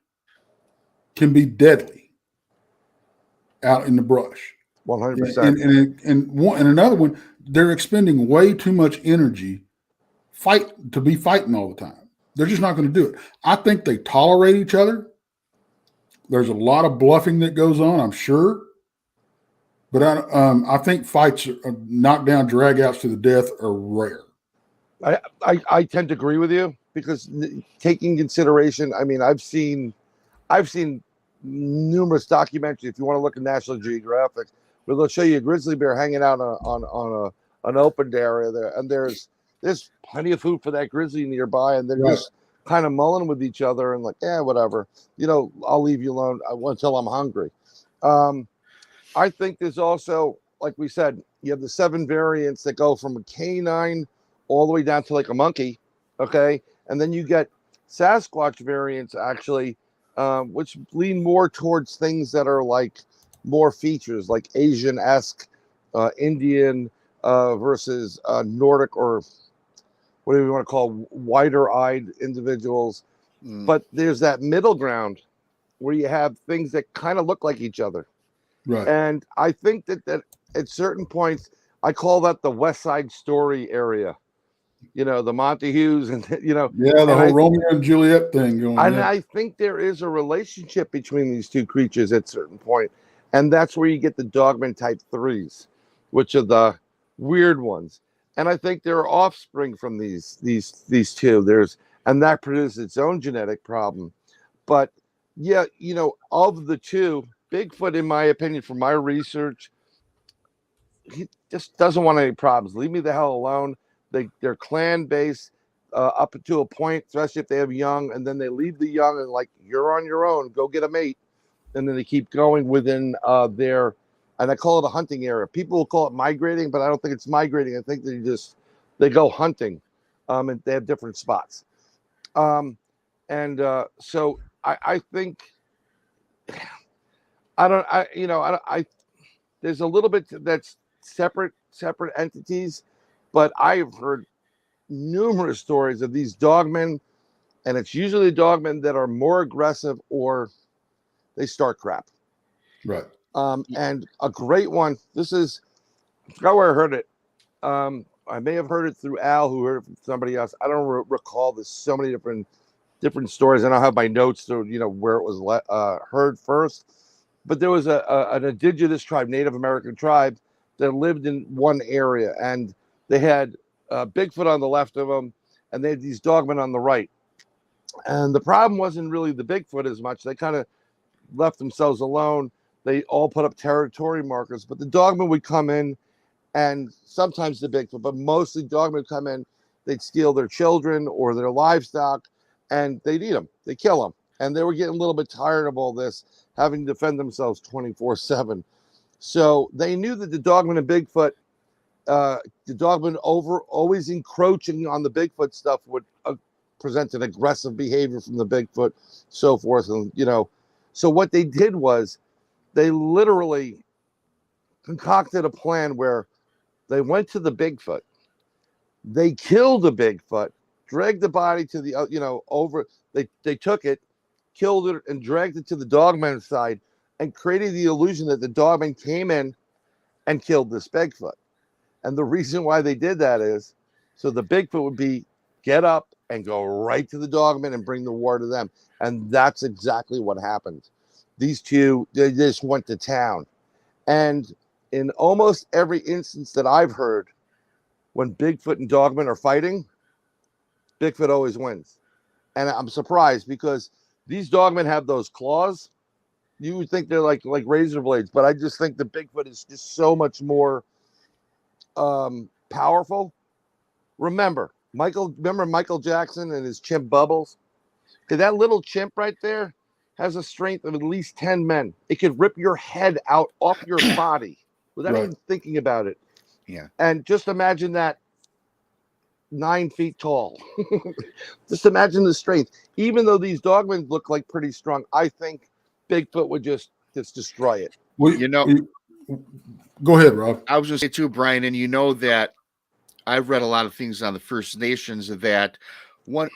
can be deadly out in the brush. 100%. And another one, they're expending way too much energy to be fighting all the time. They're just not going to do it. I think they tolerate each other. There's a lot of bluffing that goes on, I'm sure. But I think fights, knockdown, drag-outs to the death, are rare. I tend to agree with you, because taking consideration, I mean, I've seen numerous documentaries. If you want to look at National Geographic, where they'll show you a grizzly bear hanging out on an open area there, and there's plenty of food for that grizzly nearby, and they're just kind of mulling with each other and like, whatever, I'll leave you alone until I'm hungry. I think there's also, like we said, you have the 7 variants that go from a canine all the way down to like a monkey, okay? And then you get Sasquatch variants, actually, which lean more towards things that are like more features, like Asian-esque, Indian versus Nordic, or whatever you want to call wider-eyed individuals. But there's that middle ground where you have things that kind of look like each other. Right. And I think that at certain points, I call that the West Side Story area. The Montagues and, Yeah, the whole Romeo and Juliet thing going on. And I think there is a relationship between these two creatures at a certain point. And that's where you get the dogman type 3s, which are the weird ones. And I think there are offspring from these two. And that produces its own genetic problem. But yeah, of the two, Bigfoot, in my opinion, from my research, he just doesn't want any problems. Leave me the hell alone. They're clan based up to a point, especially if they have young, and then they leave the young and like, you're on your own, go get a mate. And then they keep going within their, and I call it a hunting area. People will call it migrating, but I don't think it's migrating. I think they go hunting, and they have different spots. So I think, there's a little bit that's separate entities, but I've heard numerous stories of these dogmen, and it's usually dogmen that are more aggressive or they start crap. Right. And a great one, I forgot where I heard it. I may have heard it through Al, who heard it from somebody else. I don't recall. There's so many different stories. I don't have my notes to, where it was heard first. But there was an indigenous tribe, Native American tribe, that lived in one area, and they had Bigfoot on the left of them, and they had these dogmen on the right. And the problem wasn't really the Bigfoot as much. They kind of left themselves alone. They all put up territory markers, but the dogmen would come in, and sometimes the Bigfoot, but mostly dogmen would come in. They'd steal their children or their livestock, and they'd eat them. They kill them. And they were getting a little bit tired of all this, having to defend themselves 24/7. So they knew that the dogmen and Bigfoot the dogman always encroaching on the Bigfoot stuff would present an aggressive behavior from the Bigfoot, so forth. And, so what they did was they literally concocted a plan where they went to the Bigfoot, they killed the Bigfoot, dragged the body to the, they took it, killed it, and dragged it to the dogman's side and created the illusion that the dogman came in and killed this Bigfoot. And the reason why they did that is so the Bigfoot would get up and go right to the dogman and bring the war to them. And that's exactly what happened. These two, they just went to town. And in almost every instance that I've heard, when Bigfoot and dogman are fighting, Bigfoot always wins. And I'm surprised because these dogmen have those claws. You would think they're like razor blades, but I just think the Bigfoot is just so much more powerful. Remember Michael Jackson and his chimp Bubbles? Okay, that little chimp right there has a strength of at least 10 men. It could rip your head out off your body without even thinking about it. Yeah. And just imagine that 9 feet tall. Just imagine the strength. Even though these dogmen look like pretty strong, I think Bigfoot would just destroy it. Go ahead, Rob. I was going to say too, Brian, and that I've read a lot of things on the First Nations that one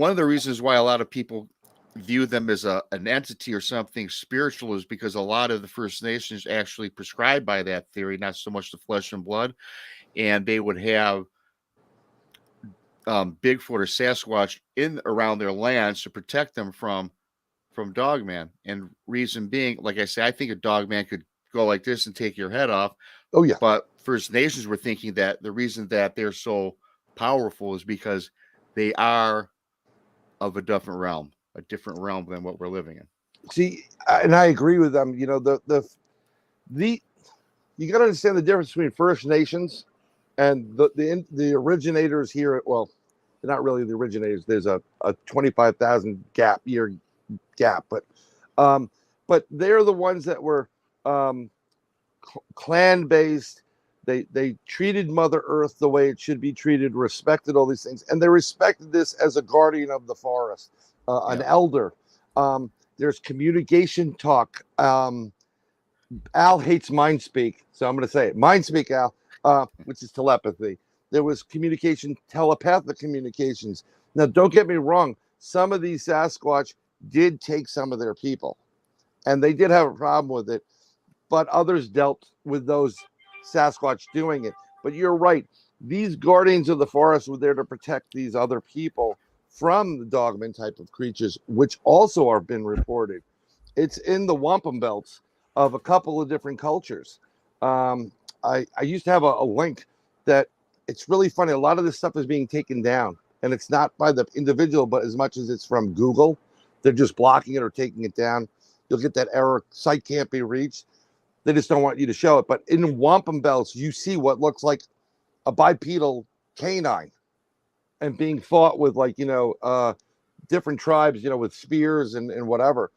of the reasons why a lot of people view them as an entity or something spiritual is because a lot of the First Nations actually prescribe by that theory, not so much the flesh and blood, and they would have Bigfoot or Sasquatch in around their lands to protect them from dogman. And reason being, like I say, I think a dogman could go like this and take your head off. Oh yeah. But First Nations were thinking that the reason that they're so powerful is because they are of a different realm than what we're living in. See, and I agree with them. You got to understand the difference between First Nations and the originators here. Well, they're not really the originators. There's a 25,000 year gap, but they're the ones that were clan based. They treated Mother Earth the way it should be treated, respected all these things, and they respected this as a guardian of the forest, an elder. There's communication talk. Al hates mind speak, so I'm going to say it. Mind speak, Al, which is telepathy. There was communication, telepathic communications. Now, don't get me wrong. Some of these Sasquatch did take some of their people, and they did have a problem with it, but others dealt with those Sasquatch doing it. But you're right. These guardians of the forest were there to protect these other people from the dogman type of creatures, which also have been reported. It's in the wampum belts of a couple of different cultures. I used to have a link that it's really funny. A lot of this stuff is being taken down, and it's not by the individual, but as much as it's from Google. They're just blocking it or taking it down. You'll get that error, site can't be reached. They just don't want you to show it. But in wampum belts, you see what looks like a bipedal canine and being fought with different tribes, with spears and whatever.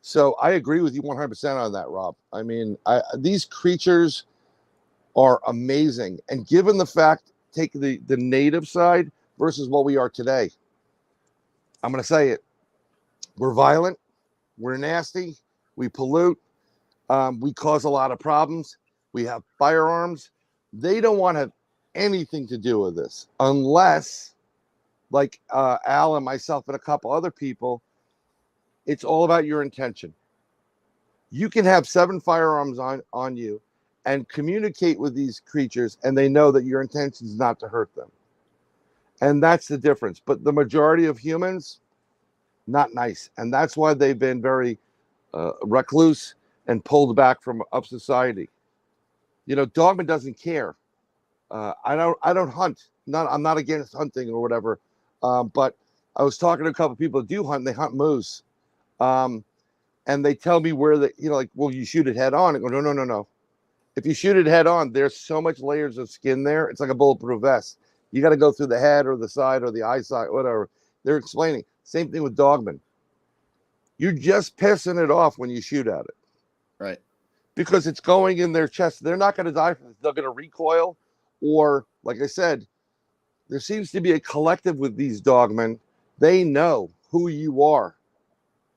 So I agree with you 100% on that, Rob. I mean, these creatures are amazing. And given the fact, take the native side versus what we are today, I'm going to say it. We're violent. We're nasty. We pollute. We cause a lot of problems. We have firearms. They don't want to have anything to do with this unless, like Al and myself and a couple other people, it's all about your intention. You can have 7 firearms on you and communicate with these creatures, and they know that your intention is not to hurt them. And that's the difference. But the majority of humans, not nice. And that's why they've been very recluse and pulled back from up society. Dogman doesn't care. I don't hunt. I'm not against hunting or whatever. But I was talking to a couple of people who do hunt, and they hunt moose. And they tell me where well, you shoot it head on. I go, no. If you shoot it head on, there's so much layers of skin there. It's like a bulletproof vest. You got to go through the head or the side or the eye side, whatever. They're explaining. Same thing with dogman. You're just pissing it off when you shoot at it. Right. Because it's going in their chest. They're not going to die from this. They're going to recoil, Or, like I said, there seems to be a collective with these dogmen. They know who you are.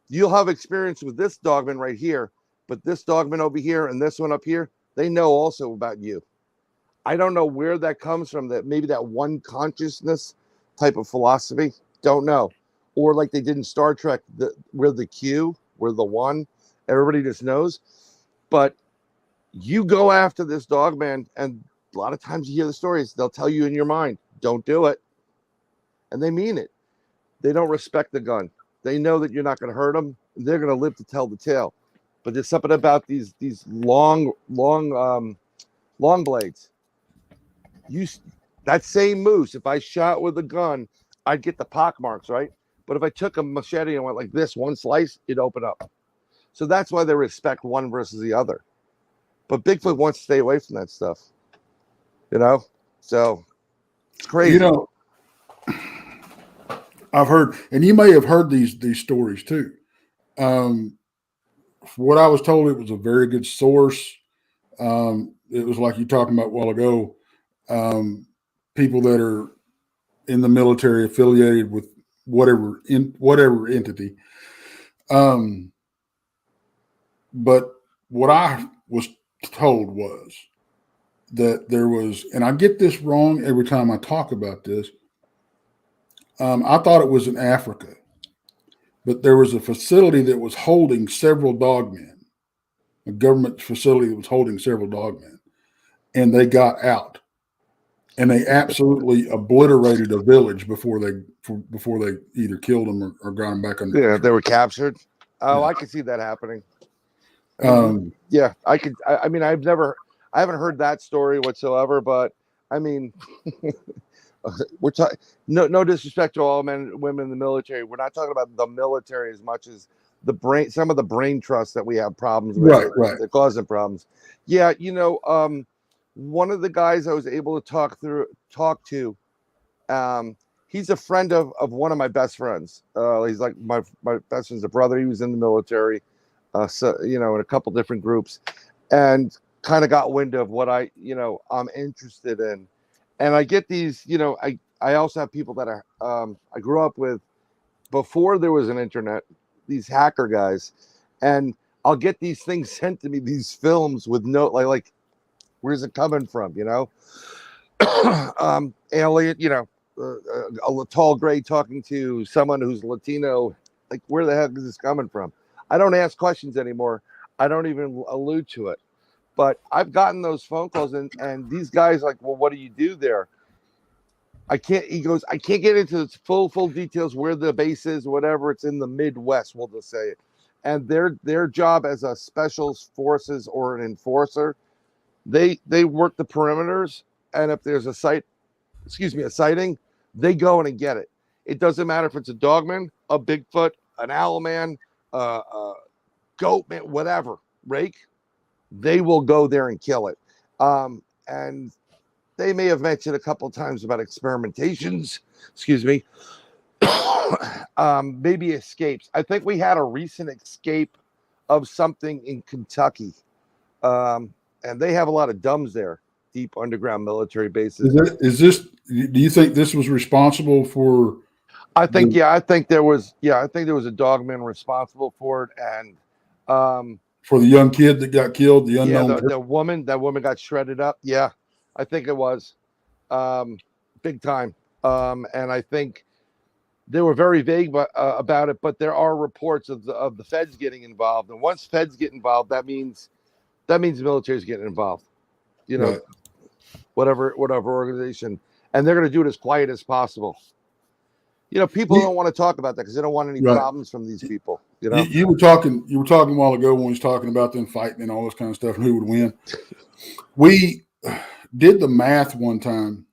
You'll have experience with this dogman right here, but this dogman over here and this one up here, they know also about you. I don't know where that comes from, that maybe that one consciousness type of philosophy. Don't know. Or like they did in Star Trek, we're the Q, we're the one. Everybody just knows. But you go after this dogman, and a lot of times you hear the stories, they'll tell you in your mind, don't do it. And they mean it. They don't respect the gun. They know that you're not going to hurt them. They're going to live to tell the tale. But there's something about these long blades. That same moose, if I shot with a gun, I'd get the pock marks, right? But if I took a machete and went like this, one slice, it'd open up. So that's why they respect one versus the other. But Bigfoot wants to stay away from that stuff. So it's crazy. I've heard, and you may have heard these stories too. What I was told, it was a very good source. It was like you talking about a while ago, people that are in the military affiliated with whatever entity. But what I was told was that there was, and I get this wrong every time I talk about this. I thought it was in Africa, but there was a facility that was holding several dogmen, a government facility that was holding several dogmen, and they got out, and they absolutely obliterated a village before they either killed them or got them back under. Yeah, they were captured. Oh, yeah. I could see that happening. Yeah, I could. I mean, I haven't heard that story whatsoever, but I mean, we're talking no disrespect to all men and women in the military. We're not talking about the military as much as some of the brain trust that we have problems with. Right. They're causing problems. Yeah, one of the guys I was able to talk to, he's a friend of one of my best friends. He's like my best friend's a brother. He was in the military, so in a couple different groups, and kind of got wind of what I'm interested in. And I get these, I also have people that I grew up with before there was an internet, these hacker guys, and I'll get these things sent to me, these films with no, like where's it coming from, alien, a tall gray talking to someone who's Latino, like where the heck is this coming from? I don't ask questions anymore. I don't even allude to it. But I've gotten those phone calls, and these guys like, well, what do you do there? He goes, I can't get into the full details where the base is, whatever. It's in the Midwest, we'll just say it. And their job as a special forces or an enforcer, they work the perimeters, and if there's a sighting, they go in and get it. It doesn't matter if it's a dogman, a Bigfoot, an owlman, goatman, whatever, rake. They will go there and kill it. And they may have mentioned a couple of times about experimentations, maybe escapes. I think we had a recent escape of something in Kentucky. And they have a lot of DUMBs there, deep underground military bases. Do you think this was responsible for? I think there was a dogman responsible for it. And, for the young kid that got killed, the unknown. Yeah, that woman got shredded up. Yeah, I think it was big time. And I think they were very vague about it, but there are reports of the feds getting involved. And once feds get involved, that means the military is getting involved. Right. Whatever organization, and they're going to do it as quiet as possible. People don't want to talk about that because they don't want any problems from these people. You were talking a while ago when we was talking about them fighting and all this kind of stuff and who would win. We did the math one time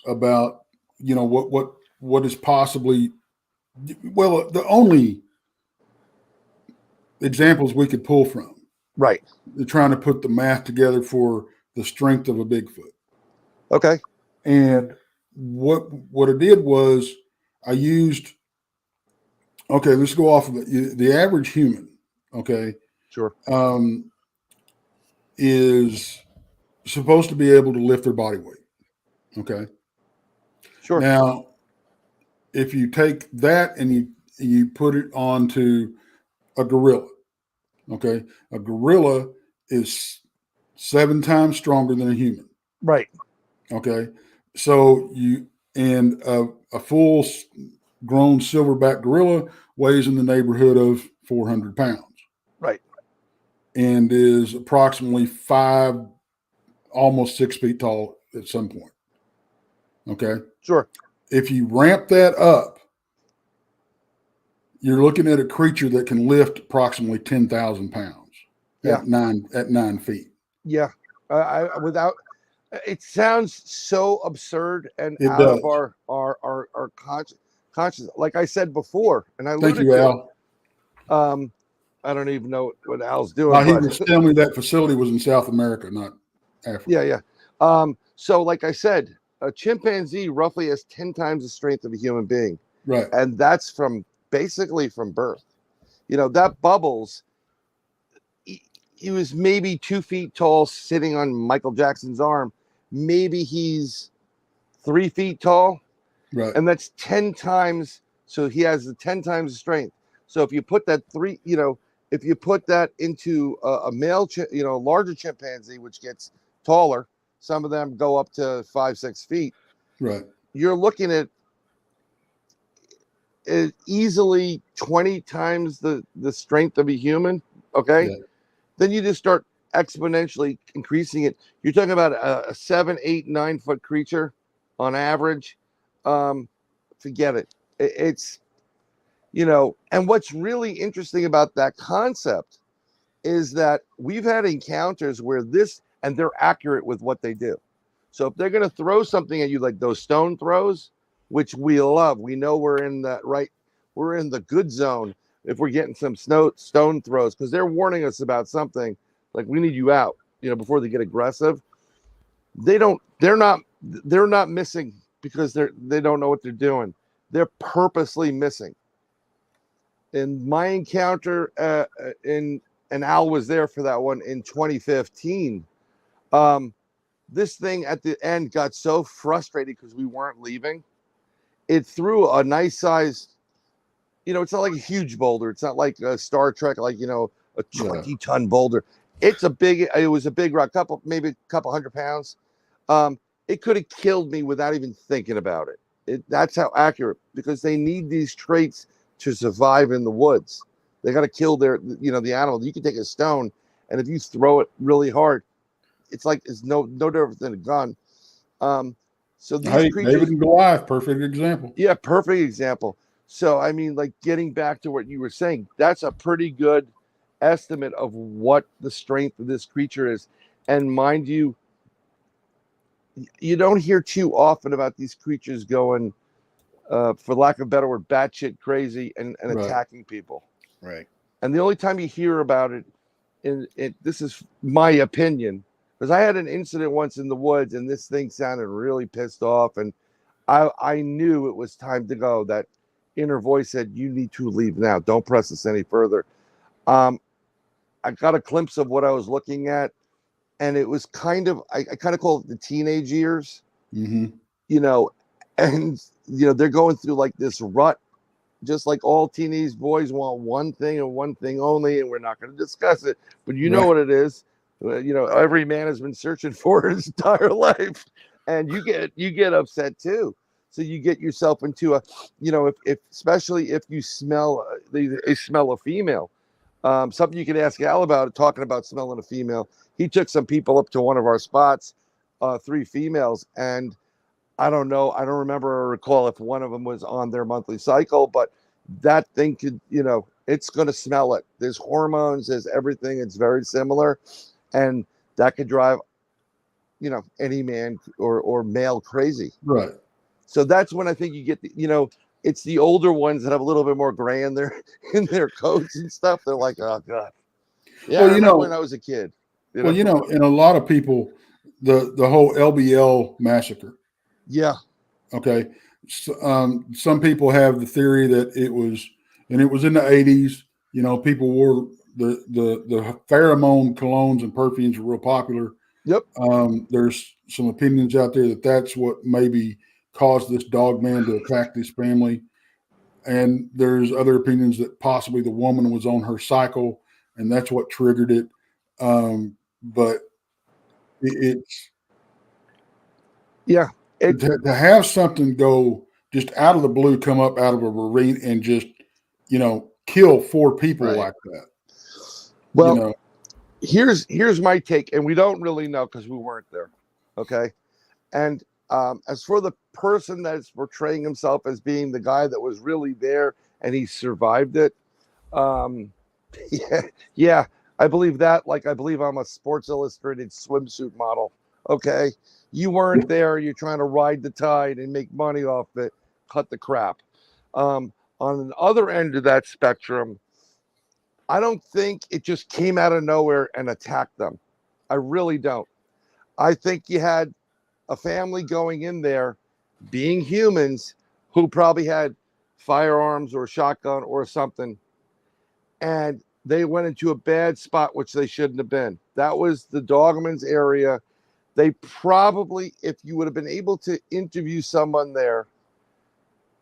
about what is possibly, well, the only examples we could pull from. Right. They're trying to put the math together for the strength of a Bigfoot. Okay. And what I did was I used, okay, let's go off of it. The average human, okay, sure, is supposed to be able to lift their body weight. Okay. Sure. Now, if you take that and you put it onto a gorilla, okay, a gorilla is 7 times stronger than a human. Right. Okay, so a full grown silverback gorilla weighs in the neighborhood of 400 pounds. Right. And is approximately almost 6 feet tall at some point. Okay. Sure. If you ramp that up, you're looking at a creature that can lift approximately 10,000 pounds at 9 feet. Yeah. It sounds so absurd and It out does. of our conscious. Like I said before, and I Thank alluded you, to, Al. I don't even know what Al's doing. Well, he but was telling me that facility was in South America, not Africa. yeah. So like I said, a chimpanzee roughly has 10 times the strength of a human being. Right. And that's basically from birth. That Bubbles, he was maybe 2 feet tall sitting on Michael Jackson's arm. Maybe he's 3 feet tall. Right. And that's 10 times. So he has the 10 times the strength. So if you put that if you put that into a male, larger chimpanzee, which gets taller, some of them go up to 5-6 feet. Right. You're looking at easily 20 times the strength of a human. Okay. Yeah. Then you just start exponentially increasing it. You're talking about a 7, 8, 9 foot creature on average. Forget it. It's, and what's really interesting about that concept is that we've had encounters where and they're accurate with what they do. So if they're going to throw something at you, like those stone throws, which we love, we know we're in the good zone if we're getting some stone throws, because they're warning us about something, like we need you out, before they get aggressive. They're not missing because they don't know what they're doing. They're purposely missing. In my encounter, and Al was there for that one in 2015. This thing at the end got so frustrated because we weren't leaving. It threw a nice size, it's not like a huge boulder. It's not like a Star Trek, like, a 20-ton boulder. It was a big rock, maybe a couple 100 pounds. It could have killed me without even thinking about it. That's how accurate, because they need these traits to survive in the woods. They got to kill the animal. You can take a stone, and if you throw it really hard, it's no different than a gun. So these creatures, David and Goliath, perfect example. Yeah, perfect example. So I mean, like, getting back to what you were saying, that's a pretty good estimate of what the strength of this creature is. And mind you, you don't hear too often about these creatures going, for lack of a better word, batshit crazy and Right. attacking people. Right. And the only time you hear about it, this is my opinion, because I had an incident once in the woods, and this thing sounded really pissed off, and I knew it was time to go. That inner voice said, "You need to leave now. Don't press this any further." I got a glimpse of what I was looking at, and it was I kind of call it the teenage years. Mm-hmm. And they're going through like this rut, just like all teenage boys want one thing and one thing only, and we're not going to discuss it, but know what it is. Every man has been searching for his entire life, and you get upset too. So you get yourself into if especially if you smell a smell of female. Something you can ask Al about, talking about smelling a female. He took some people up to one of our spots, 3 females, and I don't know. I don't remember or recall if one of them was on their monthly cycle, but that thing could, it's going to smell it. There's hormones, there's everything. It's very similar. And that could drive, any man or male crazy. Right. So that's when I think you get it's the older ones that have a little bit more gray in their coats and stuff. They're like, oh God. Yeah. Well, I remember when I was a kid. And a lot of people, the whole LBL massacre. Yeah. Okay. Some people have the theory that it was in the 80s. People wore the pheromone colognes and perfumes were real popular. Yep. There's some opinions out there that that's what maybe caused this dog man to attack this family. And there's other opinions that possibly the woman was on her cycle and that's what triggered it. But it's Yeah. to have something go just out of the blue, come up out of a ravine and just, kill 4 people Right. like that. Well, here's my take, and we don't really know because we weren't there. Okay. And as for the person that's portraying himself as being the guy that was really there and he survived it, yeah, I believe that. Like I believe I'm a Sports Illustrated swimsuit model. Okay, you weren't there. You're trying to ride the tide and make money off it. Cut the crap. On the other end of that spectrum, I don't think it just came out of nowhere and attacked them. I really don't. I think you had a family going in there being humans who probably had firearms or a shotgun or something, and they went into a bad spot which they shouldn't have been. That was the Dogman's area. They probably, if you would have been able to interview someone there,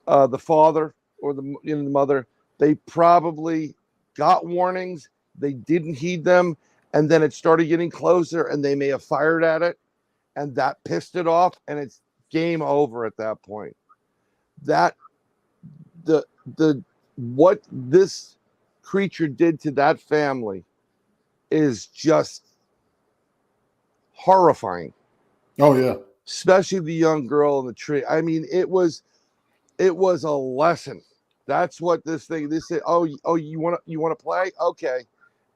the father or the mother, they probably got warnings, they didn't heed them, and then it started getting closer and they may have fired at it and that pissed it off, and it's game over at that point. That the what this creature did to that family is just horrifying. Oh yeah. Especially the young girl in the tree. I mean, it was a lesson. That's what this is. Oh, you want to play? Okay.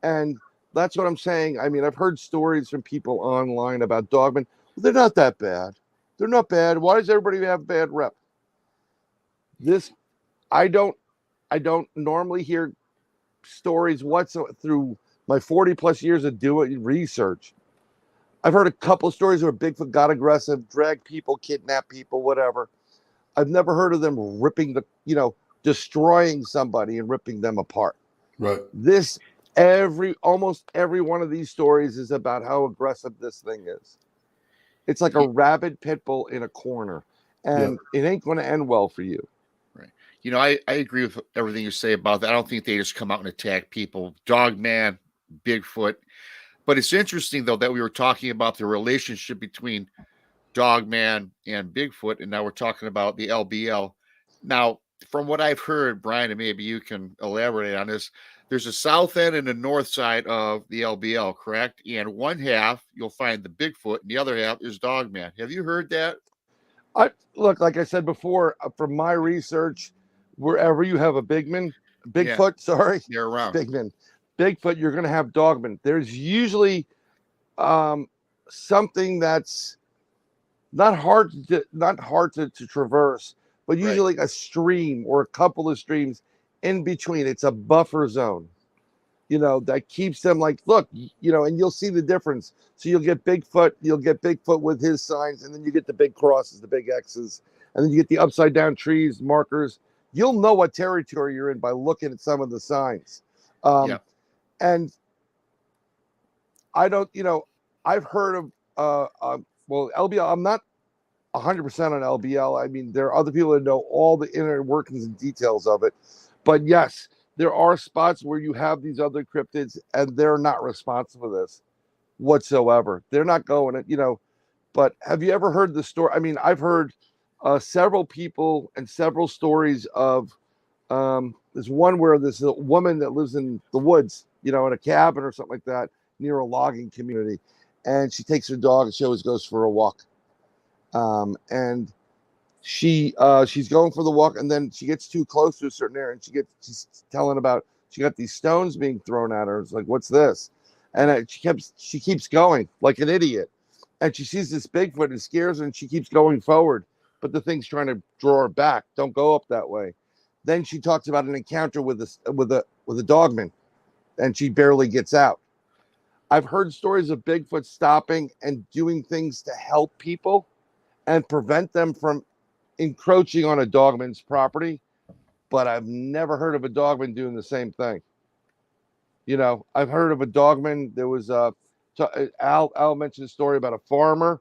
And that's what I'm saying. I mean, I've heard stories from people online about dogmen. They're not that bad. They're not bad. Why does everybody have a bad rep? I don't normally hear stories whatsoever through my 40 plus years of doing research. I've heard a couple of stories where Bigfoot got aggressive, dragged people, kidnapped people, whatever. I've never heard of them ripping destroying somebody and ripping them apart. Right. Almost every one of these stories is about how aggressive this thing is. It's like a rabid pit bull in a corner, and it ain't going to end well for you. Right. I agree with everything you say about that. I don't think they just come out and attack people. Dogman, Bigfoot. But it's interesting, though, that we were talking about the relationship between Dogman and Bigfoot, and now we're talking about the LBL. Now, from what I've heard, Brian, and maybe you can elaborate on this, there's a south end and a north side of the LBL, correct? And one half, you'll find the Bigfoot, and the other half is Dogman. Have you heard that? Look, like I said before, from my research, wherever you have a Bigfoot, sorry, they're around. Bigfoot, you're going to have Dogman. There's usually something that's not hard to traverse, but usually like a stream or a couple of streams in between. It's a buffer zone, that keeps them like, look, and you'll see the difference. So you'll get Bigfoot with his signs, and then you get the big crosses, the big X's, and then you get the upside down trees, markers. You'll know what territory you're in by looking at some of the signs. And I don't, I've heard of, LBL. I'm not 100% on LBL. I mean, there are other people that know all the inner workings and details of it. But yes, there are spots where you have these other cryptids and they're not responsible for this whatsoever. They're not going to, but have you ever heard the story? I mean, I've heard several people and several stories of, there's one where there's a woman that lives in the woods, in a cabin or something like that near a logging community. And she takes her dog and she always goes for a walk. And she's going for the walk, and then she gets too close to a certain area, and she's telling about she got these stones being thrown at her. It's like, what's this? And she keeps going like an idiot, and she sees this Bigfoot and it scares her, and she keeps going forward, but the thing's trying to draw her back. Don't go up that way. Then she talks about an encounter with a dogman, and she barely gets out. I've heard stories of Bigfoot stopping and doing things to help people and prevent them from encroaching on a dogman's property, but I've never heard of a dogman doing the same thing. I've heard of a dogman. There was Al mentioned a story about a farmer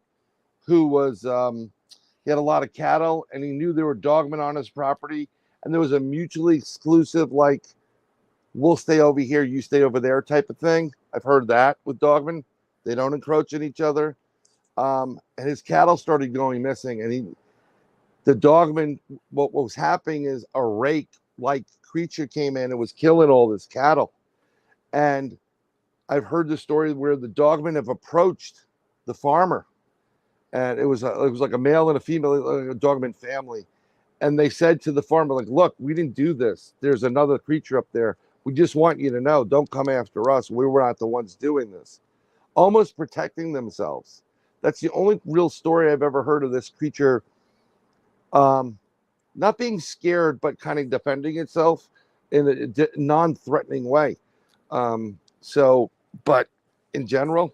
who was he had a lot of cattle, and he knew there were dogmen on his property, and there was a mutually exclusive, like, we'll stay over here, you stay over there type of thing. I've heard that with dogmen. They don't encroach on each other. And his cattle started going missing, and the dogman, what was happening is a rake-like creature came in and was killing all this cattle. And I've heard the story where the dogmen have approached the farmer, and it was like a male and a female, like a dogman family, and they said to the farmer, like, look, we didn't do this. There's another creature up there. We just want you to know, don't come after us. We were not the ones doing this. Almost protecting themselves. That's the only real story I've ever heard of this creature not being scared, but kind of defending itself in a non-threatening way. But in general,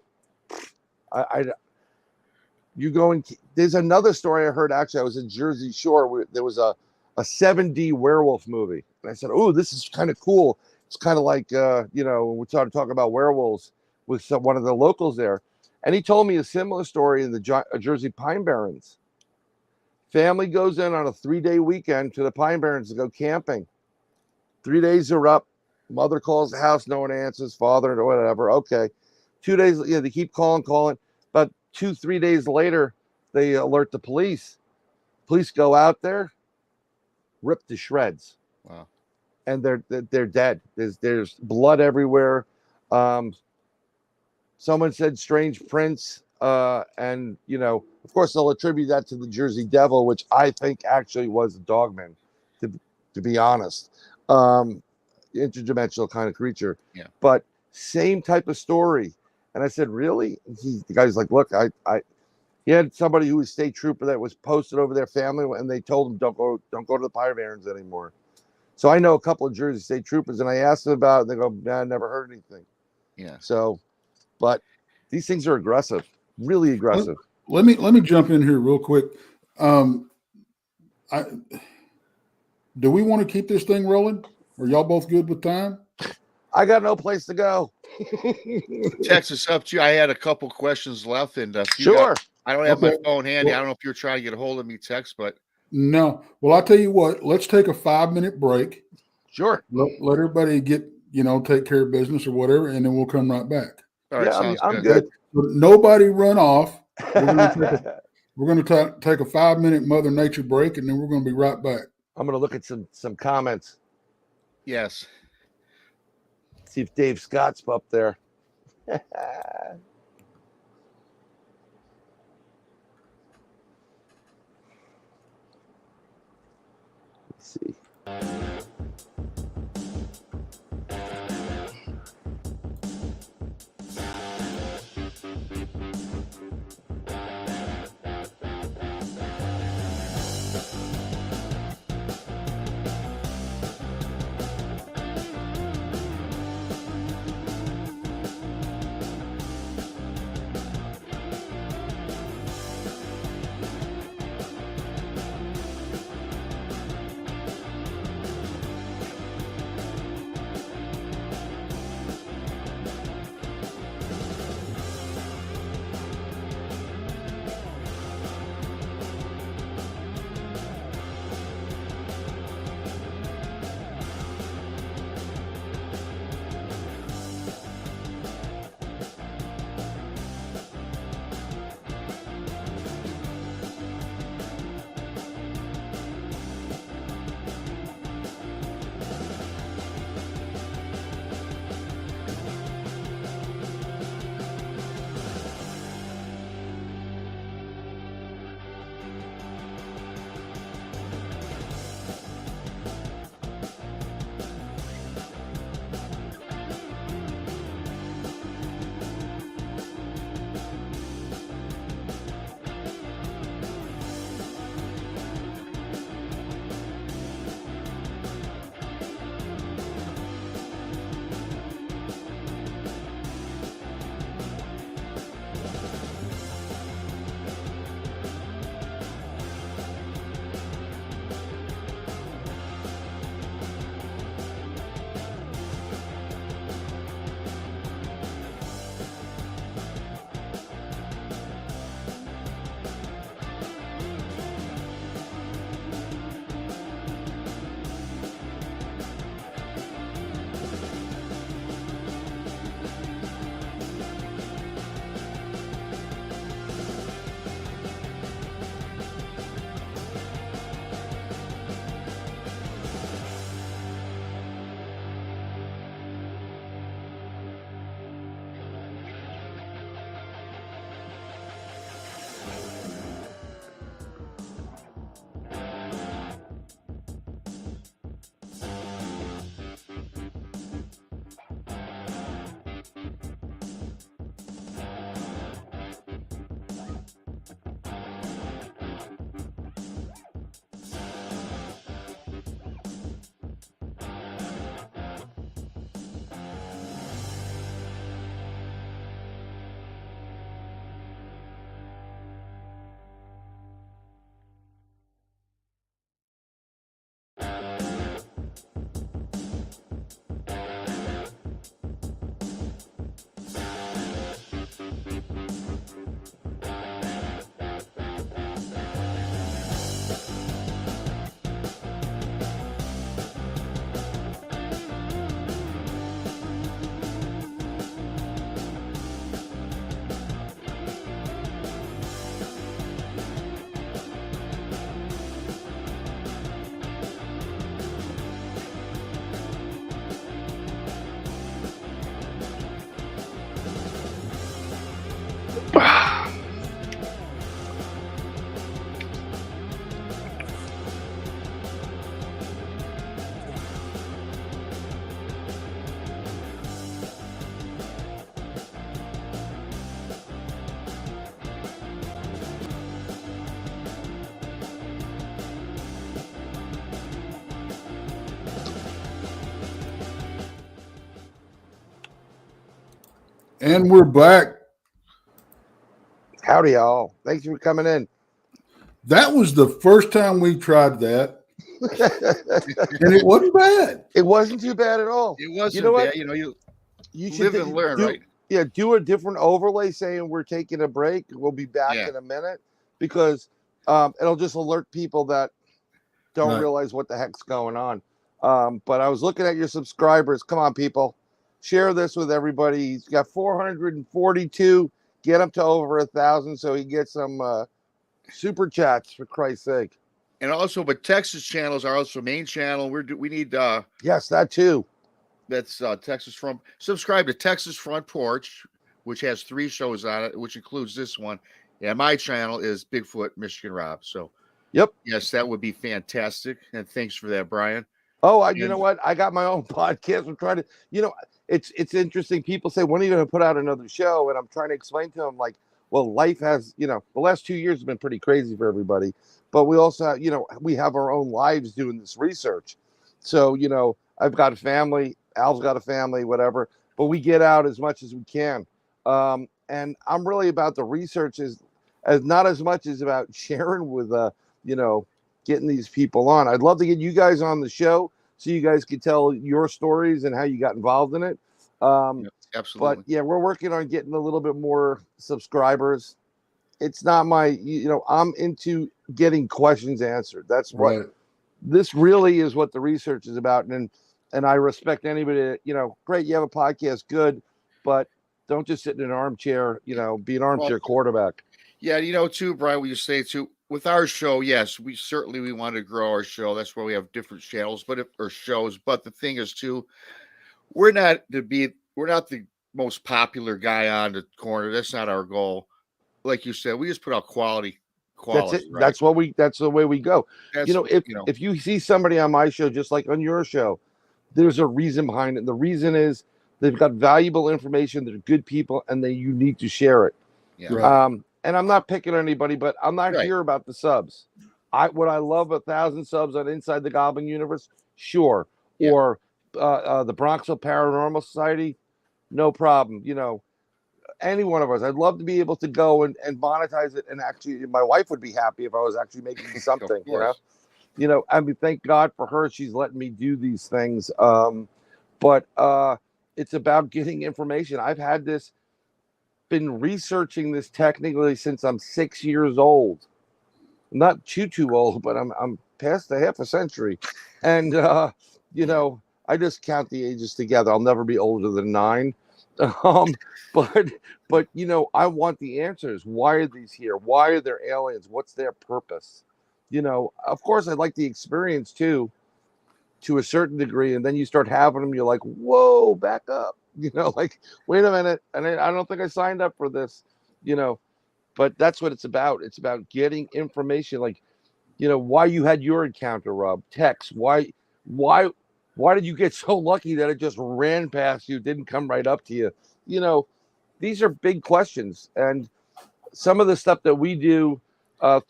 there's another story I heard. Actually, I was in Jersey Shore where there was a 7D werewolf movie, and I said, "Oh, this is kind of cool." It's kind of like we started talking about werewolves with one of the locals there, and he told me a similar story in the Jersey Pine Barrens. Family goes in on a 3-day weekend to the Pine Barrens to go camping. 3 days are up. Mother calls the house, no one answers. Father or whatever. Okay, 2 days. Yeah, they keep calling. But 2-3 days later, they alert the police. Police go out there, rip to shreds. Wow. And they're dead. There's blood everywhere. Someone said strange prints, and of course they'll attribute that to the Jersey Devil, which I think actually was a dogman, to be honest. Interdimensional kind of creature. Yeah. But same type of story. And I said, really? The guy's like, look, he had somebody who was state trooper that was posted over their family, and they told him don't go to the Pine Barrens anymore. So I know a couple of Jersey state troopers, and I asked them about it, and they go, nah, I never heard anything. Yeah. So, but these things are aggressive, really aggressive. Let me jump in here real quick. Do we want to keep this thing rolling? Are y'all both good with time? I got no place to go. Tex, it's up to you. I had a couple questions left, and Sure. I don't have my phone handy. I don't know if you're trying to get a hold of me, Tex, but no. Well, I'll tell you what. Let's take a 5-minute break. Sure. Let everybody get take care of business or whatever, and then we'll come right back. all right, Yeah, sounds I'm good. good. But nobody run off. We're going to take a 5-minute Mother Nature break, and then we're going to be right back. I'm going to look at some comments. Yes. See if Dave Scott's up there. Let's see. And we're back. Howdy, y'all. Thanks for coming in. That was the first time we tried that, and it wasn't bad. It wasn't too bad at all. It wasn't You know what? bad. You know, you should live and learn, do, right? Yeah, do a different overlay saying we're taking a break. We'll be back Yeah. in a minute, because it'll just alert people that don't Right. realize what the heck's going on. But I was looking at your subscribers. Come on, people. Share this with everybody. He's got 442. Get him to over 1,000 so he gets some super chats, for Christ's sake. And also, but Texas channels are also main channel. We need Yes, that too. that's Texas Front. Subscribe to Texas Front Porch, which has 3 shows on it, which includes this one. And my channel is Bigfoot Michigan Rob. So, yep, yes, that would be fantastic. And thanks for that, Brian. Oh, you know what? I got my own podcast. I'm trying to, it's interesting. People say, when are you going to put out another show? And I'm trying to explain to them, like, well, life has, the last 2 years have been pretty crazy for everybody. But we also have, we have our own lives doing this research. So, I've got a family. Al's got a family, whatever. But we get out as much as we can. And I'm really about the research as not as much as about sharing with, getting these people on. I'd love to get you guys on the show so you guys could tell your stories and how you got involved in it. Absolutely. But yeah, we're working on getting a little bit more subscribers. It's not my, I'm into getting questions answered. That's what this really is, what the research is about. And I respect anybody that, great, you have a podcast, good, but don't just sit in an armchair, be an armchair quarterback. Yeah, too, Brian, what you say too, with our show, yes, we want to grow our show. That's why we have different channels, or shows. But the thing is too, we're not the most popular guy on the corner. That's not our goal. Like you said, we just put out quality. That's it. Right? That's the way we go. If you see somebody on my show, just like on your show, there's a reason behind it. The reason is they've got valuable information. They're good people, and you need to share it. Yeah. Right. And I'm not picking on anybody, but I'm not here about the subs. Would I love 1,000 subs on Inside the Goblin Universe? Sure. Yeah. Or the Bronxville Paranormal Society? No problem. Any one of us. I'd love to be able to go and monetize it. And actually, my wife would be happy if I was actually making something, I mean, thank God for her. She's letting me do these things. But it's about getting information. I've been researching this technically since I'm 6 years old. I'm not too old, but I'm past the half a century. And, I just count the ages together. I'll never be older than 9. But I want the answers. Why are these here? Why are there aliens? What's their purpose? Of course, I'd like the experience too, to a certain degree. And then you start having them, you're like, whoa, back up. Like, wait a minute. And I don't think I signed up for this, but that's what it's about. It's about getting information, like, why you had your encounter, Rob. Tex, why did you get so lucky that it just ran past you, didn't come right up to you? These are big questions. And some of the stuff that we do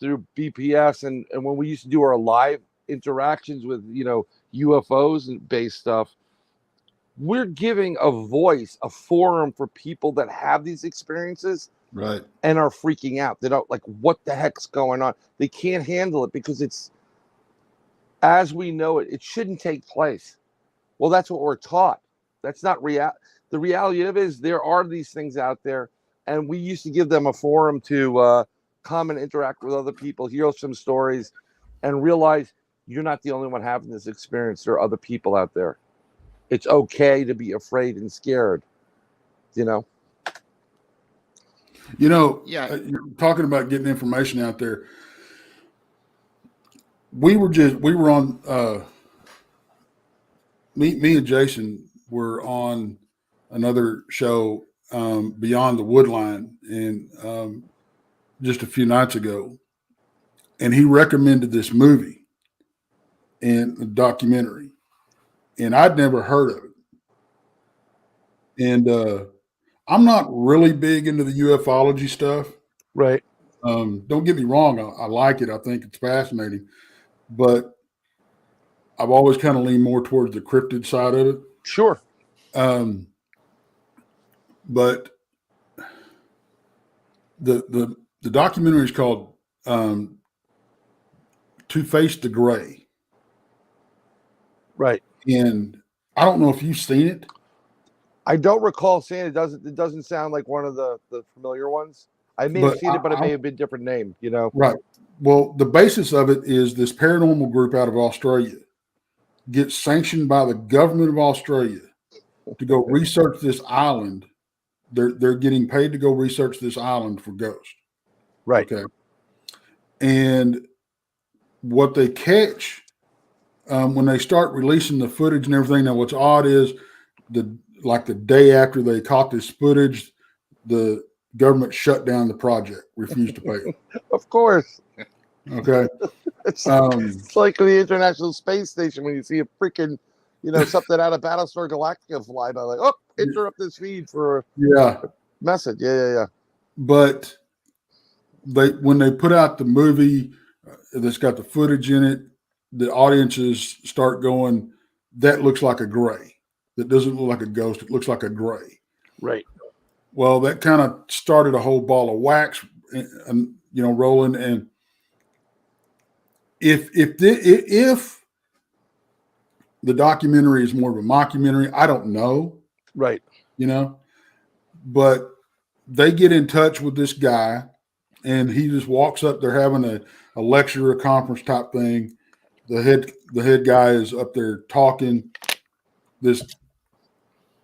through BPS and when we used to do our live interactions with, UFOs and based stuff, we're giving a voice, a forum for people that have these experiences, right, and are freaking out. They don't, like, what the heck's going on? They can't handle it because it's, as we know it, it shouldn't take place. Well, that's what we're taught. That's not real. The reality of it is there are these things out there, and we used to give them a forum to come and interact with other people, hear some stories, and realize you're not the only one having this experience. There are other people out there. It's okay to be afraid and scared, Yeah. You're talking about getting information out there. We were on, me and Jason were on another show, Beyond the Woodline, and just a few nights ago, and he recommended this movie and a documentary, and I'd never heard of it. And I'm not really big into the ufology stuff. right? Don't get me wrong. I like it. I think it's fascinating, but I've always kind of leaned more towards the cryptid side of it. Sure. But the documentary is called To Face the Gray. Right. And I don't know if you've seen it. I don't recall seeing it. It doesn't sound like one of the familiar ones. I may have seen it, but it may have been a different name, you know? Right. Well, the basis of it is this paranormal group out of Australia gets sanctioned by the government of Australia to go research this island. They're getting paid to go research this island for ghosts. Right. Okay. And what they catch when they start releasing the footage and everything. Now, what's odd is the day after they caught this footage, the government shut down the project, refused to pay. Of course. Okay. It's like the International Space Station when you see a freaking, something out of Battlestar Galactica fly by, like, oh, interrupt this feed for a message. Yeah. But when they put out the movie that's got the footage in it, the audiences start going, that looks like a gray. That doesn't look like a ghost. It looks like a gray. Right. Well, that kind of started a whole ball of wax, and rolling. And if the documentary is more of a mockumentary, I don't know. Right. But they get in touch with this guy, and he just walks up. They're having a lecture, a conference type thing. The head guy is up there talking. This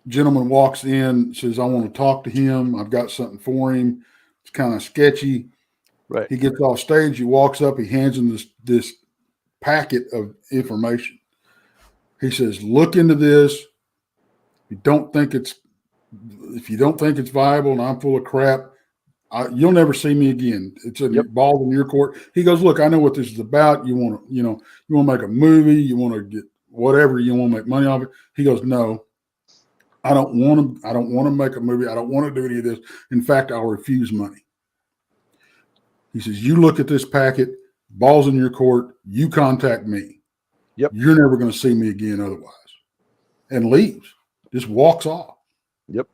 gentleman walks in, says, I want to talk to him. I've got something for him. It's kind of sketchy. Right. He gets off stage. He walks up. He hands him this packet of information. He says, look into this. If you don't think it's viable and I'm full of crap, you'll never see me again. It's a ball in your court. He goes, look, I know what this is about. You want to make a movie. You want to get whatever. You want to make money off it. He goes, no, I don't want to make a movie. I don't want to do any of this. In fact, I'll refuse money. He says, you look at this packet, ball's in your court. You contact me. Yep. You're never going to see me again otherwise. And leaves. Just walks off. Yep.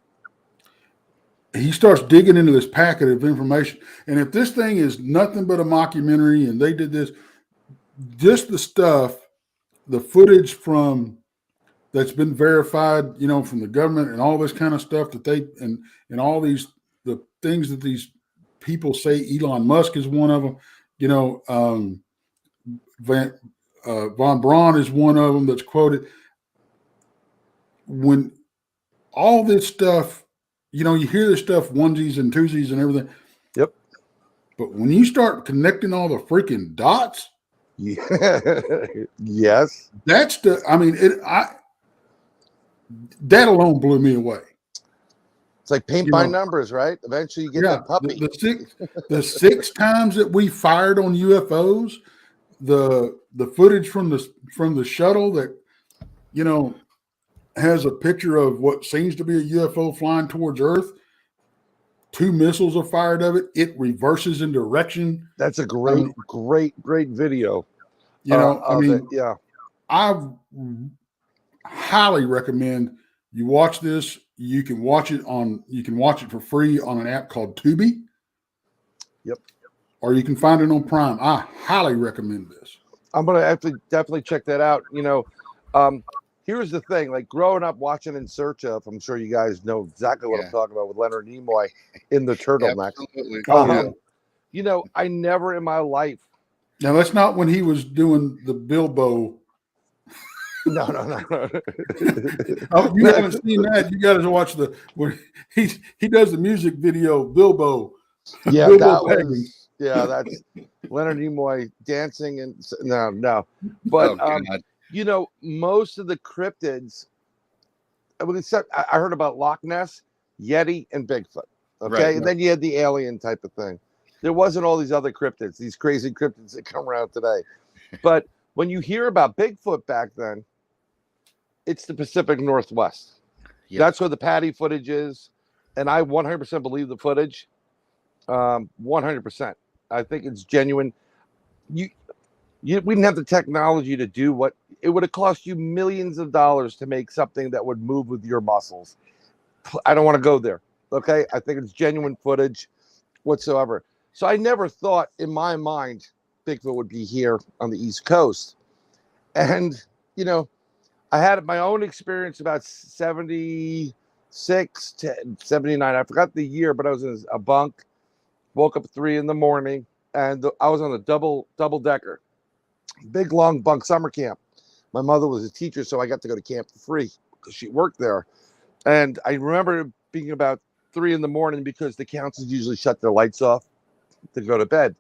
He starts digging into this packet of information. And if this thing is nothing but a mockumentary and they did this, just the stuff, the footage that's been verified, from the government and all this kind of stuff that they, and all the things that these people say, Elon Musk is one of them, Von Braun is one of them that's quoted. When all this stuff, you hear this stuff, onesies and twosies and everything. Yep. But when you start connecting all the freaking dots, yes, that alone blew me away. It's like paint by numbers, right? Eventually you get that puppy. The six times that we fired on UFOs, the footage from the shuttle that, has a picture of what seems to be a UFO flying towards Earth. 2 missiles are fired of it. It reverses in direction. That's a great video. I highly recommend you watch this. You can watch it for free on an app called Tubi. Yep. Or you can find it on Prime. I highly recommend this. I'm going to definitely check that out. Here's the thing, like growing up watching In Search Of, I'm sure you guys know exactly what I'm talking about with Leonard Nimoy in the turtleneck. I never in my life. Now, that's not when he was doing the Bilbo. No. Oh, you haven't seen that. You got to watch where he does the music video, Bilbo. Yeah, Bilbo that's Leonard Nimoy dancing and no. But most of the cryptids, except I heard about Loch Ness, Yeti, and Bigfoot. Okay, right. And then you had the alien type of thing. There wasn't all these other cryptids, these crazy cryptids that come around today. But when you hear about Bigfoot back then, it's the Pacific Northwest. Yep. That's where the Patty footage is, and I 100% believe the footage. 100%. I think it's genuine. We didn't have the technology to do what it would have cost you millions of dollars to make something that would move with your muscles. I don't want to go there. Okay. I think it's genuine footage. whatsoever. So I never thought in my mind Bigfoot would be here on the East Coast. And, you know, I had my own experience about 76 to 79. I forgot the year, but I was in a bunk, woke up at 3 in the morning, and I was on a double decker, big long bunk summer camp. My mother was a teacher, so I got to go to camp for free because she worked there. And I remember being about 3 in the morning because the councils usually shut their lights off to go to bed.